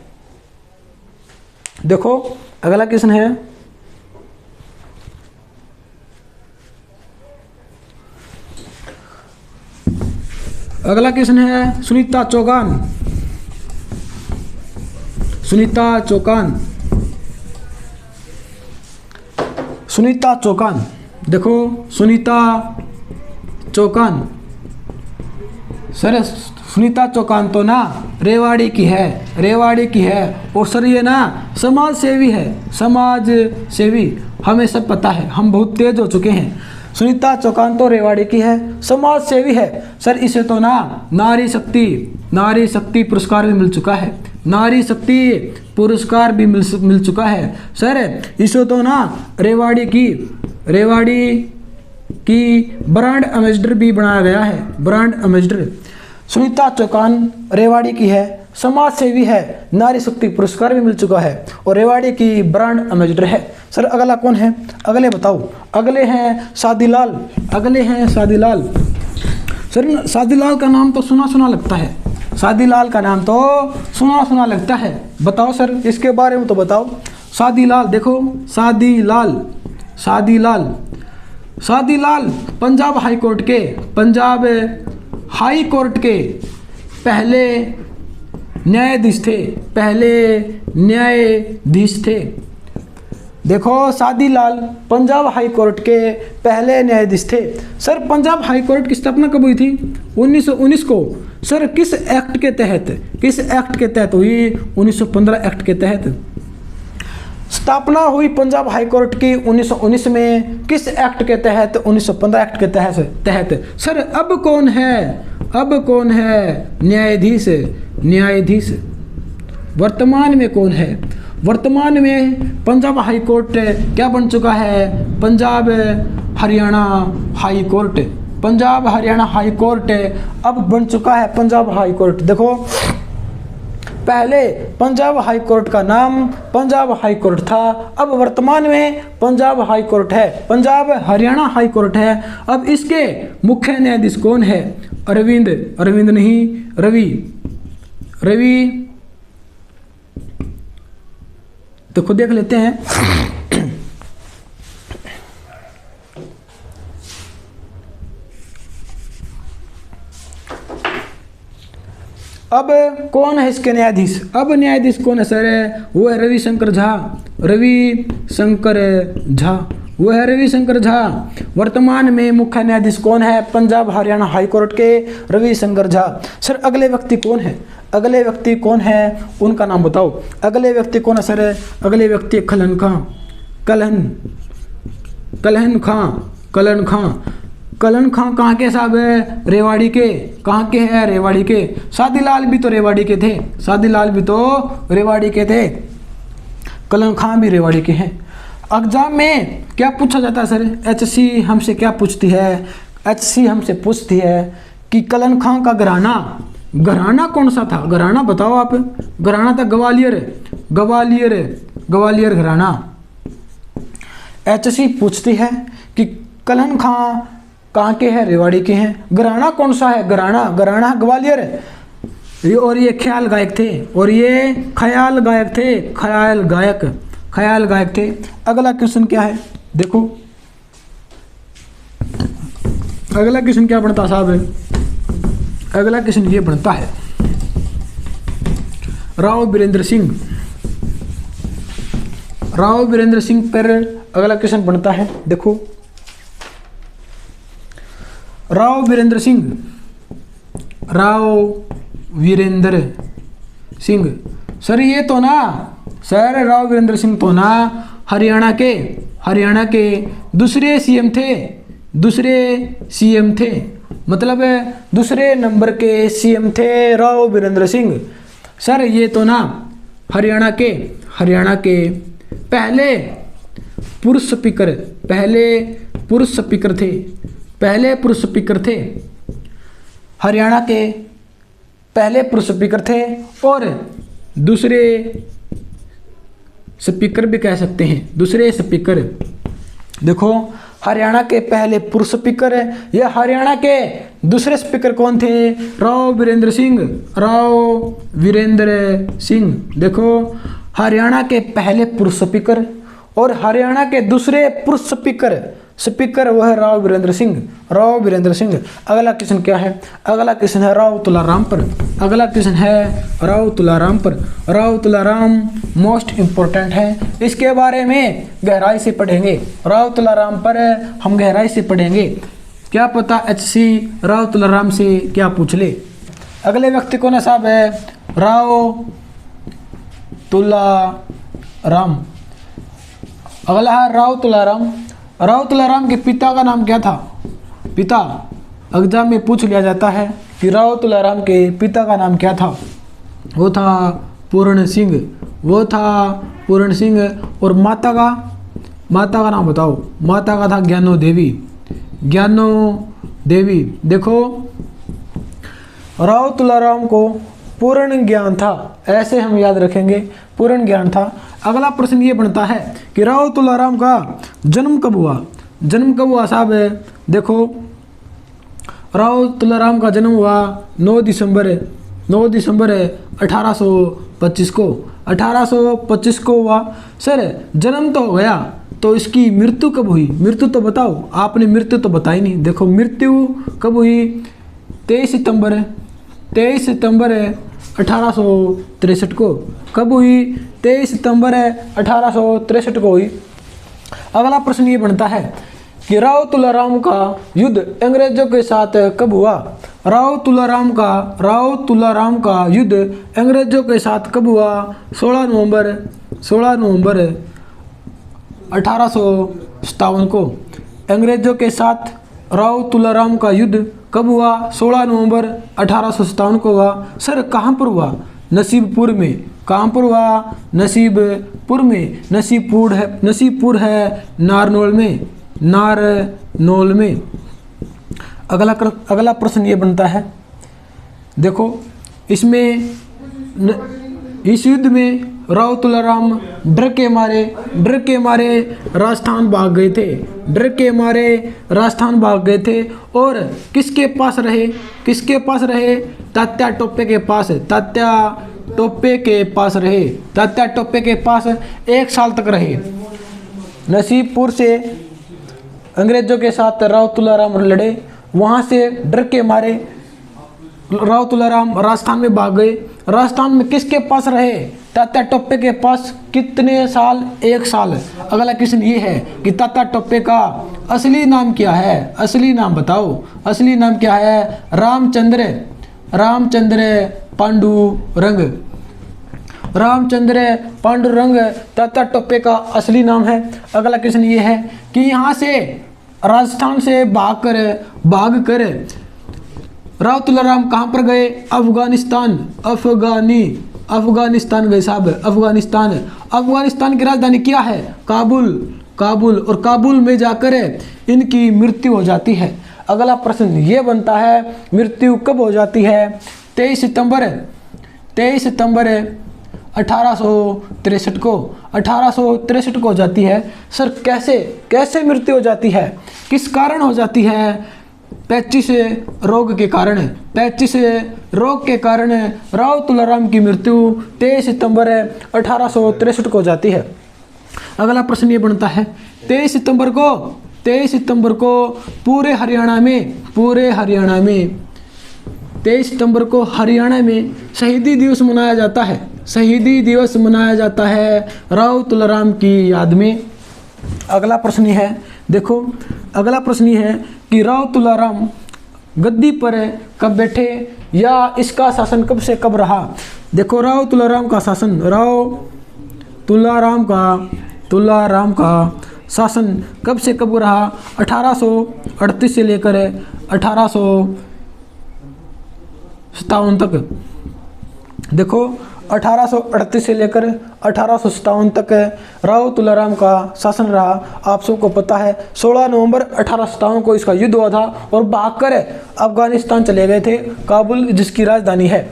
देखो अगला क्वेश्चन है अगला क्वेश्चन है सुनीता चौहान। सुनीता चौहान, सुनीता चौहान, देखो सुनीता चौहान। सर सुनीता चौहान तो ना रेवाड़ी की है, रेवाड़ी की है। और सर ये ना समाज सेवी है, समाज सेवी। हमें सब पता है, हम बहुत तेज हो चुके हैं। सुनीता चौहान तो रेवाड़ी की है, समाज सेवी है। सर इसे तो ना नारी शक्ति पुरस्कार भी मिल चुका है, नारी शक्ति पुरस्कार भी मिल चुका है। सर इसे तो ना रेवाड़ी की ब्रांड एम्बेसडर भी बनाया गया है, ब्रांड एम्बेसडर। सुनीता चौहान रेवाड़ी की है, समाज सेवी है, नारी शक्ति पुरस्कार भी मिल चुका है और रेवाड़ी की ब्रांड एम्बेसडर है। सर अगला कौन है, अगले बताओ। अगले हैं शादीलाल, अगले हैं शादीलाल। सर शादीलाल का नाम तो सुना सुना लगता है, शादीलाल का नाम तो सुना सुना लगता है। बताओ सर इसके बारे में तो बताओ। शादीलाल, देखो शादीलाल, शादीलाल, शादीलाल पंजाब हाई कोर्ट के, पंजाब हाई कोर्ट के पहले न्यायाधीश थे, पहले न्यायाधीश थे। देखो शादीलाल पंजाब हाई कोर्ट के पहले न्यायाधीश थे। सर पंजाब हाई कोर्ट की स्थापना कब हुई थी? 1919 को। सर किस एक्ट के तहत, किस एक्ट के तहत हुई? 1915 एक्ट के तहत स्थापना हुई पंजाब हाई कोर्ट की 1919 में। किस एक्ट के तहत? 1915 एक्ट के तहत। सर अब कौन है, अब कौन है न्यायाधीश? न्यायाधीश वर्तमान में कौन है? वर्तमान में पंजाब हाई कोर्ट क्या बन चुका है? Punjab Haryana high court, Punjab Haryana high court अब बन चुका है पंजाब हाई कोर्ट। देखो पहले पंजाब हाई कोर्ट का नाम पंजाब हाई कोर्ट था, अब वर्तमान में पंजाब हाई कोर्ट है, पंजाब हरियाणा हाई कोर्ट है। अब इसके मुख्य न्यायाधीश कौन है? अरविंद, अरविंद नहीं रवि, रवि। देखो देख लेते हैं। अब कौन है इसके न्यायाधीश? अब न्यायाधीश कौन है सर? वो है रविशंकर झा, रविशंकर झा, वो है रविशंकर झा। वर्तमान में मुख्य न्यायाधीश कौन है? पंजाब हरियाणा हाई कोर्ट के रविशंकर झा। सर अगले व्यक्ति कौन है? अगले व्यक्ति कौन है उनका नाम बताओ। अगले व्यक्ति कौन है सर? अगले व्यक्ति कलन खां, कलन खां, कलन खां। कलन खां कहाँ के साहब है? रेवाड़ी के। कहाँ के हैं? रेवाड़ी के। शादीलाल भी तो रेवाड़ी के थे, शादीलाल भी तो रेवाड़ी के थे, कलन खां भी रेवाड़ी के हैं। एग्जाम में क्या पूछा जाता है सर? एचसी हमसे क्या पूछती है? एचसी हमसे पूछती है कि कलन खां का घराना कौन सा था? घराना बताओ आप। घराना था ग्वालियर, ग्वालियर, ग्वालियर घराना। एचसी पूछती है कि कलन खां कहाँ के हैं? रेवाड़ी के हैं। घराना कौन सा है? घराना ग्वालियर। और ये ख्याल गायक थे, और ये ख्याल गायक थे, ख्याल गायक थे। अगला क्वेश्चन क्या है देखो, अगला क्वेश्चन क्या बनता साहब? अगला क्वेश्चन ये बनता है राव वीरेंद्र सिंह, राव वीरेंद्र सिंह पर अगला क्वेश्चन बनता है। देखो राव वीरेंद्र सिंह, राव वीरेंद्र सिंह। सर ये तो ना सर राव वीरेंद्र सिंह तो ना हरियाणा के दूसरे सीएम थे, दूसरे सीएम थे, मतलब दूसरे नंबर के सीएम थे राव वीरेंद्र सिंह। सर ये तो ना हरियाणा के पहले पुरुष स्पीकर, पहले पुरुष स्पीकर थे, पहले पुरुष स्पीकर थे। हरियाणा के पहले पुरुष स्पीकर थे और दूसरे स्पीकर भी कह सकते हैं, दूसरे स्पीकर। देखो हरियाणा के पहले पुरुष स्पीकर है, ये हरियाणा के दूसरे स्पीकर कौन थे? राव वीरेंद्र सिंह, राव वीरेंद्र सिंह। देखो हरियाणा के पहले पुरुष स्पीकर और हरियाणा के दूसरे पुरुष स्पीकर वह है राव वीरेंद्र सिंह। अगला क्वेश्चन क्या है? अगला क्वेश्चन है राव तुलाराम पर। अगला क्वेश्चन है राव तुलाराम पर। राव तुलाराम मोस्ट इंपॉर्टेंट है, इसके बारे में गहराई से पढ़ेंगे। राव तुलाराम पर हम गहराई से पढ़ेंगे, क्या पता HC राव तुलाराम से क्या पूछ ले। अगले व्यक्ति कौन है साहब? है राव तुलाराम। अगला है राव तुलाराम। राव तुलाराम के पिता का नाम क्या था? पिता एग्जाम में पूछ लिया जाता है कि राव तुलाराम के पिता का नाम क्या था? वो था पूर्ण सिंह। और माता का नाम बताओ। माता का था ज्ञानो देवी। देखो राव तुलाराम को पूर्ण ज्ञान था, ऐसे हम याद रखेंगे, पूर्ण ज्ञान था। अगला प्रश्न ये बनता है कि राव तुलाराम का जन्म कब हुआ साहब? देखो राव तुलाराम का जन्म हुआ 9 दिसंबर 1825 को। 1825 को हुआ। सर जन्म तो हो गया, तो इसकी मृत्यु कब हुई? मृत्यु तो बताओ, आपने मृत्यु तो बताई नहीं। देखो मृत्यु कब हुई? 23 सितंबर 1863 को। कब हुई? 23 सितंबर 1863 को हुई। अगला प्रश्न ये बनता है कि राव तुलाराम का युद्ध अंग्रेजों के साथ कब हुआ? राव तुलाराम का युद्ध अंग्रेजों के साथ कब हुआ? 16 नवंबर 1857 को। अंग्रेजों के साथ राव तुलाराम का युद्ध कब हुआ? 16 नवंबर 1857 को हुआ। सर कहाँ पर हुआ? नसीबपुर में। कहाँ पर हुआ? नसीबपुर में। नसीबपुर है नारनौल में। अगला प्रश्न ये बनता है, देखो इसमें इस युद्ध में राव तुलाराम डर के मारे राजस्थान भाग गए थे और किसके पास रहे? तात्या टोपे के पास 1 साल तक रहे। नसीबपुर से अंग्रेजों के साथ राव तुलाराम लड़े, वहाँ से डर के मारे राव तुलाराम राजस्थान में भाग गए। राजस्थान में किसके पास रहे? तात्या टोपे के पास। कितने साल? 1 साल। अगला क्वेश्चन ये है कि तात्या टोपे का असली नाम क्या है? असली नाम बताओ। असली नाम क्या है? रामचंद्र पांडुरंग तात्या टोपे का असली नाम है। अगला क्वेश्चन ये है कि यहाँ से राजस्थान से भाग कर राव तुलाराम कहाँ पर गए? अफगानिस्तान गए साहब। अफगानिस्तान की राजधानी क्या है? काबुल। और काबुल में जाकर इनकी मृत्यु हो जाती है। अगला प्रश्न ये बनता है, मृत्यु कब हो जाती है? 23 सितंबर 1863 को। 1863 को हो जाती है। सर कैसे मृत्यु हो जाती है? किस कारण हो जाती है? पैचिस रोग के कारण राव तुलाराम की मृत्यु 23 सितंबर 1863 को हो जाती है। अगला प्रश्न ये बनता है, 23 सितंबर को पूरे हरियाणा में शहीदी दिवस मनाया जाता है राव तुलाराम की याद में। अगला प्रश्न है, देखो अगला प्रश्न है कि राव तुलाराम गद्दी पर कब बैठे या इसका शासन कब से कब रहा? देखो राव तुलाराम का शासन कब से कब रहा? 1838 से लेकर 1857 तक। देखो 1838 से लेकर 1857 तक राव तुलाराम का शासन रहा। आप सबको पता है 16 नवंबर 1857 को इसका युद्ध हुआ था और भागकर अफगानिस्तान चले गए थे, काबुल जिसकी राजधानी है।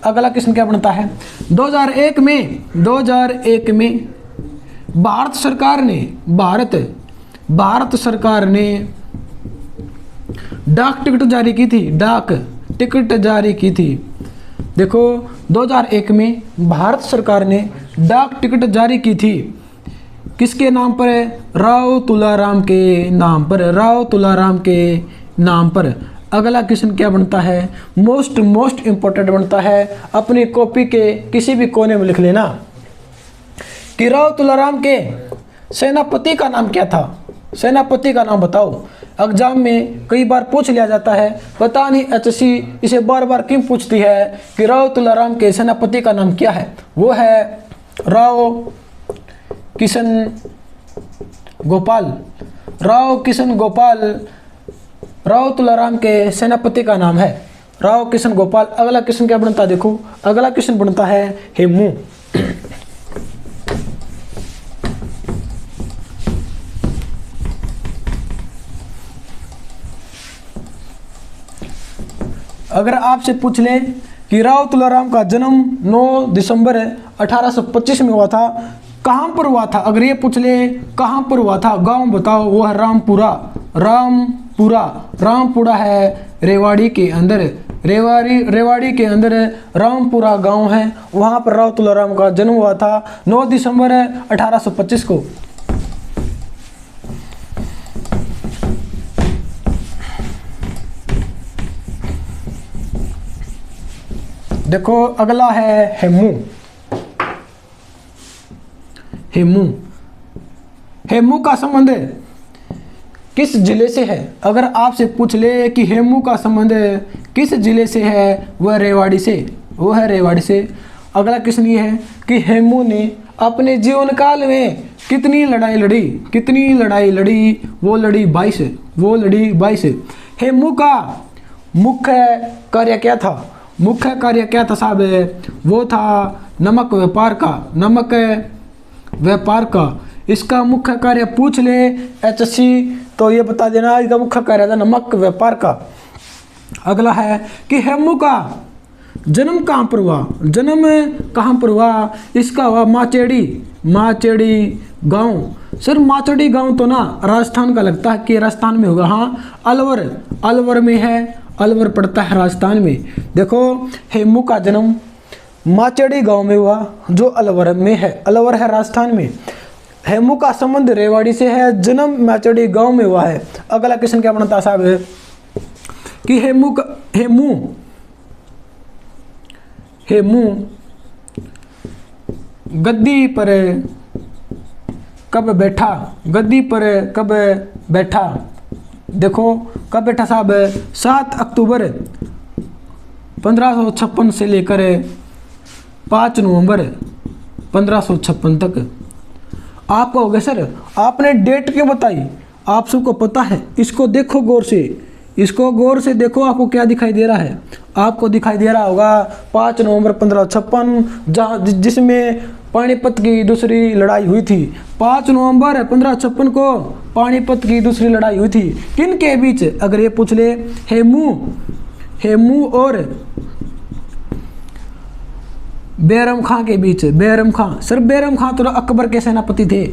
अगला क्वेश्चन क्या बनता है, 2001 में भारत सरकार ने डाक टिकट जारी की थी। देखो 2001 में भारत सरकार ने डाक टिकट जारी की थी। किसके नाम पर है? राव तुलाराम के नाम पर, राव तुलाराम के नाम पर। अगला क्वेश्चन क्या बनता है? मोस्ट इंपॉर्टेंट बनता है, अपनी कॉपी के किसी भी कोने में लिख लेना कि राव तुलाराम के सेनापति का नाम क्या था? सेनापति का नाम बताओ। एग्जाम में कई बार पूछ लिया जाता है, पता नहीं एचएससी इसे बार बार क्यों पूछती है कि राव तुलाराम के सेनापति का नाम क्या है? वो है राव किशन गोपाल। राव किशन गोपाल राव तुलाराम के सेनापति का नाम है, राव किशन गोपाल। अगला क्वेश्चन क्या बनता है? देखो अगला क्वेश्चन बनता है हेमू। अगर आपसे पूछ ले कि राव तुलाराम का जन्म 9 दिसंबर 1825 में हुआ था, कहाँ पर हुआ था? अगर ये पूछ ले कहाँ पर हुआ था, गांव बताओ। वो है रामपुरा। रामपुरा है रेवाड़ी के अंदर, रेवाड़ी के अंदर रामपुरा गांव है, वहाँ पर राव तुलाराम का जन्म हुआ था 9 दिसंबर 1825 को। देखो अगला है हेमू। हेमू का संबंध किस जिले से है? अगर आपसे पूछ ले कि हेमू का संबंध किस जिले से है, वह रेवाड़ी से, वो है रेवाड़ी से। अगला क्वेश्चन ये है कि हेमू ने अपने जीवन काल में कितनी लड़ाई लड़ी? वो लड़ी 22। हेमू का मुख्य कार्य क्या था साहब? वो था नमक व्यापार का। इसका मुख्य कार्य पूछ ले एचएससी तो ये बता देना, इसका मुख्य कार्य था नमक व्यापार का। अगला है कि हेमू का जन्म कहाँ पर हुआ? इसका हुआ माचेड़ी गांव। सर माचेड़ी गांव तो ना राजस्थान का लगता है कि राजस्थान में होगा। हाँ, अलवर में है, अलवर पड़ता है राजस्थान में। देखो हेमू का जन्म माचेड़ी गांव में हुआ जो अलवर में है, अलवर है राजस्थान में। हेमू का संबंध रेवाड़ी से है, जन्म माचेड़ी गांव में हुआ है। अगला क्वेश्चन क्या बनता साहब कि हेमू गद्दी पर कब बैठा? देखो कब बैठा साहब? 7 अक्टूबर 1556 से लेकर 5 नवंबर 1556 तक। आप कहोगे सर आपने डेट क्यों बताई? आप सबको पता है, इसको देखो गौर से देखो, आपको क्या दिखाई दे रहा है? आपको दिखाई दे रहा होगा 5 नवंबर 1556, जहाँ जिसमें पानीपत की दूसरी लड़ाई हुई थी। 5 नवंबर 1556 को पानीपत की दूसरी लड़ाई हुई थी। किन के बीच? अगर ये पूछ ले हेमू और बैरम खां के बीच। बैरम खां तो अकबर के सेनापति थे।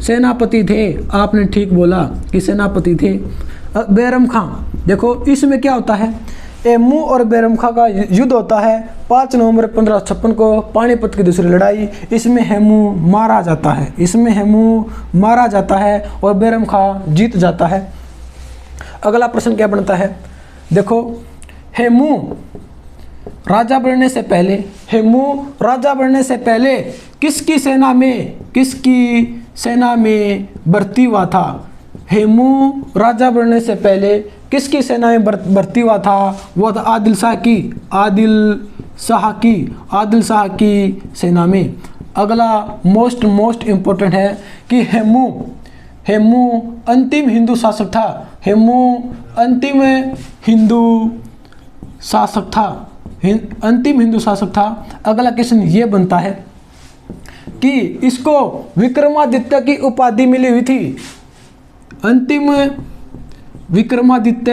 सेनापति थे। आपने ठीक बोला कि सेनापति थे बैरम खां। देखो इसमें क्या होता है, हेमू और बैरम खां का युद्ध होता है 5 नवंबर 1556 को, पानीपत की दूसरी लड़ाई। इसमें हेमू मारा जाता है और बैरम खां जीत जाता है। अगला प्रश्न क्या बनता है? देखो हेमू राजा बनने से पहले किसकी सेना में भर्ती हुआ था? हेमू राजा बनने से पहले किसकी सेना में भर्ती हुआ था? वो था आदिल शाह की सेना में। अगला मोस्ट इम्पोर्टेंट है कि हेमू अंतिम हिंदू शासक था। अगला क्वेश्चन ये बनता है कि इसको विक्रमादित्य की उपाधि मिली हुई थी। अंतिम विक्रमादित्य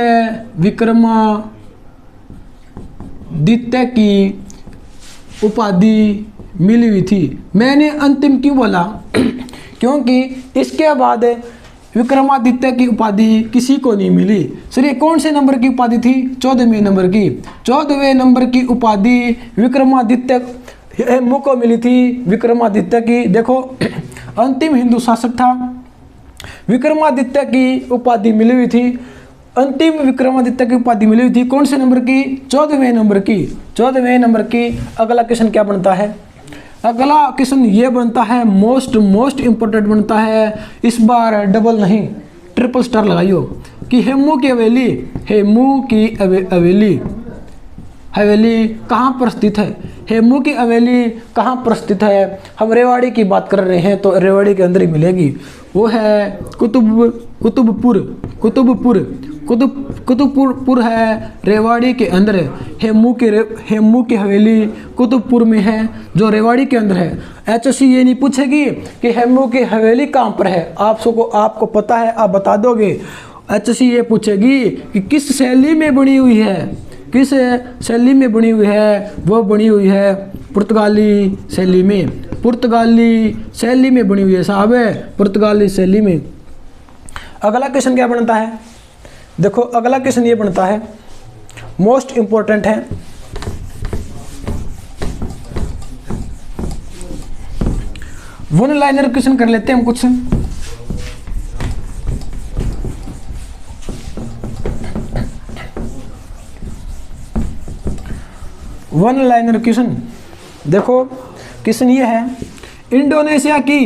की उपाधि मिली हुई थी। मैंने अंतिम क्यों बोला? क्योंकि इसके बाद विक्रमादित्य की उपाधि किसी को नहीं मिली। सर ये कौन से नंबर की उपाधि थी? 14वें नंबर की। 14वें नंबर की उपाधि विक्रमादित्य हेमू को मिली थी विक्रमादित्य की। देखो अंतिम हिंदू शासक था, विक्रमादित्य की उपाधि मिली हुई थी, अंतिम विक्रमादित्य की उपाधि मिली हुई थी कौन से नंबर की? 14वें नंबर की, 14वें नंबर की। अगला क्वेश्चन क्या बनता है? अगला क्वेश्चन ये बनता है मोस्ट इंपोर्टेंट बनता है, इस बार डबल नहीं ट्रिपल स्टार लगाइयो कि हेमू की हवेली, हेमू की हवेली कहाँ पर स्थित है? हेमू की हवेली कहाँ पर स्थित है? हम रेवाड़ी की बात कर रहे हैं तो रेवाड़ी के अंदर ही मिलेगी, वो है कुतुबपुर है रेवाड़ी के अंदर है। हेमू की हवेली कुतुबपुर में है जो रेवाड़ी के अंदर है। HSC ये नहीं पूछेगी कि हेमू की हवेली कहाँ पर है, आपको पता है आप बता दोगे। HSC ये पूछेगी कि किस शैली में बनी हुई है, किस शैली में बनी हुई है? वो बनी हुई है पुर्तगाली शैली में, पुर्तगाली शैली में बनी हुई है साहब, पुर्तगाली शैली में। अगला क्वेश्चन क्या बनता है? देखो अगला क्वेश्चन ये बनता है, मोस्ट इंपॉर्टेंट है, वन लाइनर क्वेश्चन कर लेते हैं हम कुछ। One liner question. देखो क्वेश्चन ये है, इंडोनेशिया की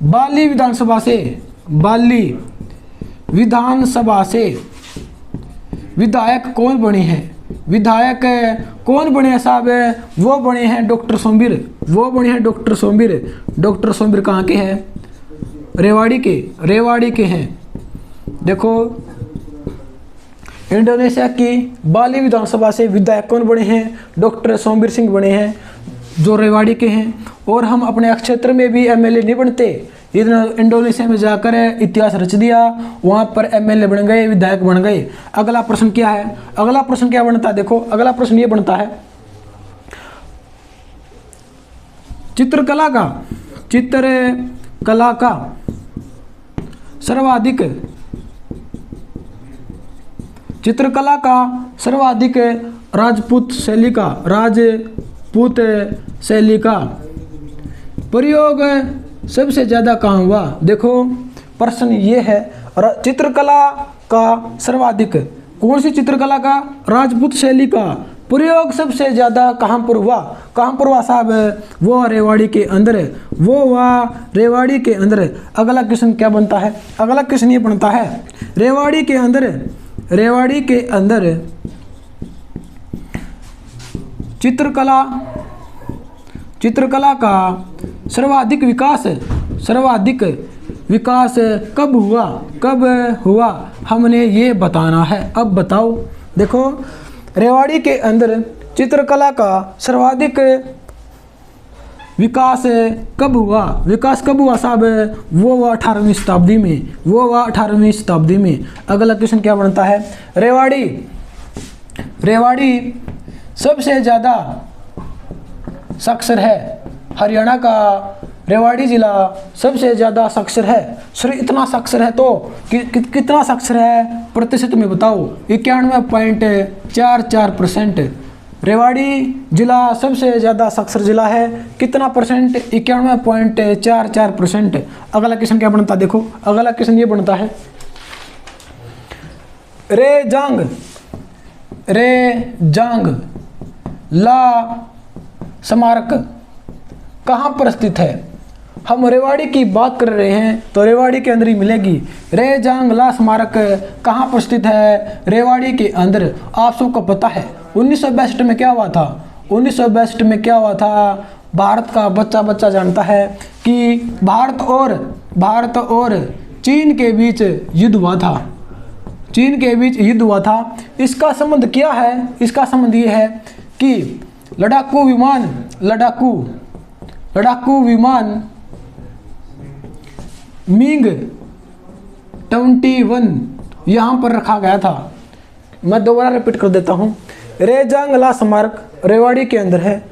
बाली विधानसभा से विधायक कौन बने हैं? विधायक कौन बने हैं साहब? वो बने हैं डॉक्टर सोमवीर, वो बने हैं डॉक्टर सोमवीर। डॉक्टर सोमवीर कहाँ के हैं? रेवाड़ी के हैं। देखो इंडोनेशिया की बाली विधानसभा से विधायक कौन बने हैं? डॉक्टर सोमवीर सिंह बने हैं जो रेवाड़ी के हैं। और हम अपने क्षेत्र में भी MLA नहीं बनते, इधर इंडोनेशिया में जाकर इतिहास रच दिया, वहाँ पर MLA बन गए, विधायक बन गए। अगला प्रश्न क्या है? अगला प्रश्न क्या बनता है? देखो अगला प्रश्न ये बनता है, चित्रकला का सर्वाधिक राजपूत शैली का प्रयोग सबसे ज़्यादा कहाँ हुआ? देखो प्रश्न ये है, चित्रकला का सर्वाधिक, कौन सी चित्रकला का? राजपूत शैली का प्रयोग सबसे ज़्यादा कहाँ पर हुआ? कहाँ पर हुआ साहब? वो रेवाड़ी के अंदर है, वो वहाँ रेवाड़ी के अंदर है। अगला क्वेश्चन क्या बनता है? अगला क्वेश्चन ये बनता है, रेवाड़ी के अंदर चित्रकला का सर्वाधिक विकास कब हुआ? हमने ये बताना है। अब बताओ। देखो रेवाड़ी के अंदर चित्रकला का सर्वाधिक विकास कब हुआ? विकास कब हुआ साहब? वो 18वीं शताब्दी में। अगला क्वेश्चन क्या बनता है? रेवाड़ी सबसे ज़्यादा साक्षर है। हरियाणा का रेवाड़ी जिला सबसे ज़्यादा साक्षर है। सर इतना साक्षर है तो कितना साक्षर है प्रतिशत में बताओ? 91.44%। रेवाड़ी जिला सबसे ज़्यादा साक्षर जिला है, कितना परसेंट? 91.44%। अगला क्वेश्चन क्या बनता है? देखो अगला क्वेश्चन ये बनता है, रेजांग ला स्मारक कहाँ पर स्थित है? हम रेवाड़ी की बात कर रहे हैं तो रेवाड़ी के अंदर ही मिलेगी। रेजांग ला स्मारक कहाँ पर स्थित है? रेवाड़ी के अंदर। आप सबको पता है 1962 में क्या हुआ था? 1962 में क्या हुआ था? भारत का बच्चा जानता है कि भारत और चीन के बीच युद्ध हुआ था। इसका संबंध क्या है? इसका संबंध ये है कि लड़ाकू विमान मिग 21 यहाँ पर रखा गया था। मैं दोबारा रिपीट कर देता हूँ, रेजांग ला स्मारक रेवाड़ी के अंदर है।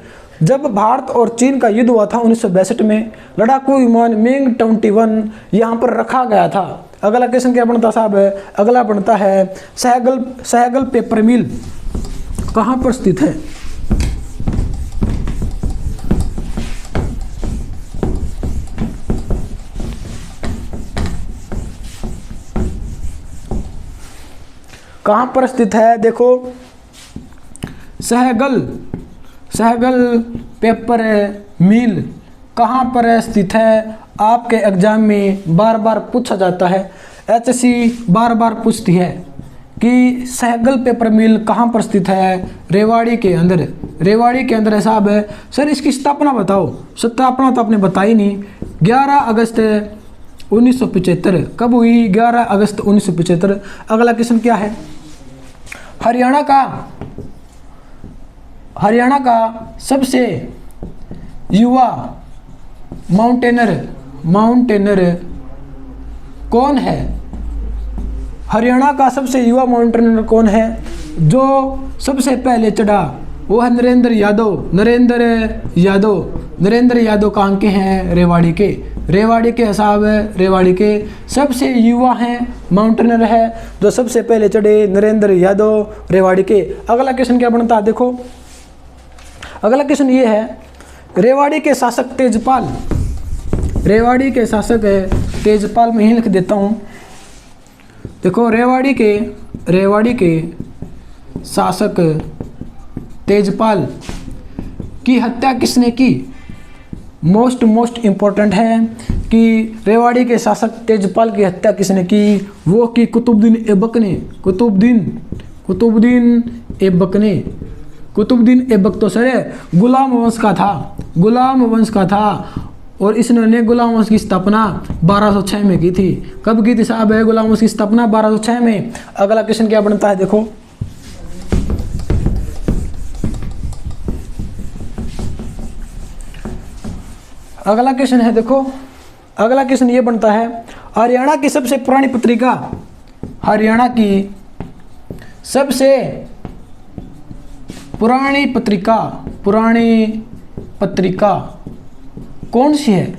जब भारत और चीन का युद्ध हुआ था 1962 में, लड़ाकू विमान मिग 21 यहाँ पर रखा गया था। अगला क्वेश्चन क्या बनता साहब है, अगला बनता है सहगल पेपर मिल कहाँ पर स्थित है? कहाँ पर स्थित है? देखो सहगल पेपर मिल कहाँ पर स्थित है? आपके एग्जाम में बार बार पूछा जाता है, एचएससी बार बार पूछती है कि सहगल पेपर मिल कहाँ पर स्थित है? रेवाड़ी के अंदर। रेवाड़ी के अंदर है साहब है। सर इसकी स्थापना बताओ। स्थापना तो आपने बताई नहीं। 11 अगस्त 1975 कब हुई? 11 अगस्त 1975। अगला क्वेश्चन क्या है? हरियाणा का सबसे युवा माउंटेनर कौन है? हरियाणा का सबसे युवा माउंटेनर कौन है? जो सबसे पहले चढ़ा वो है नरेंद्र यादव कहाँ के हैं? रेवाड़ी के साहब है। रेवाड़ी के सबसे युवा हैं, माउंटेनर है जो सबसे पहले चढ़े, नरेंद्र यादव, रेवाड़ी के। अगला क्वेश्चन क्या बनता है? देखो अगला क्वेश्चन ये है, रेवाड़ी के शासक तेजपाल। रेवाड़ी के शासक है तेजपाल, में ही लिख देता हूँ। देखो रेवाड़ी के शासक तेजपाल की हत्या किसने की? मोस्ट इम्पोर्टेंट है कि रेवाड़ी के शासक तेजपाल की हत्या किसने की? वो की कुतुबुद्दीन ऐबक तो सर गुलाम वंश का था और इसने गुलाम वंश की स्थापना 1206 में की थी। कब की थी साहब है गुलाम वंश की स्थापना? 1206 में। अगला क्वेश्चन क्या बनता है? देखो अगला क्वेश्चन है, देखो अगला क्वेश्चन ये बनता है, हरियाणा की सबसे पुरानी पत्रिका कौन सी है?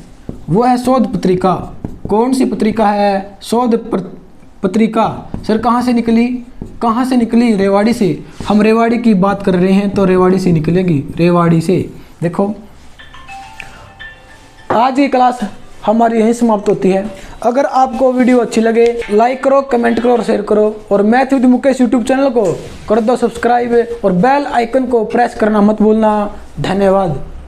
वो है शोध पत्रिका। कौन सी पत्रिका है? शोध पत्रिका। सर कहाँ से निकली? रेवाड़ी से। हम रेवाड़ी की बात कर रहे हैं तो रेवाड़ी से निकलेगी, रेवाड़ी से। देखो आज की क्लास हमारी यहीं समाप्त होती है। अगर आपको वीडियो अच्छी लगे लाइक करो, कमेंट करो और शेयर करो, और math with Mukesh YouTube channel को कर दो सब्सक्राइब और बेल आइकन को प्रेस करना मत भूलना। धन्यवाद।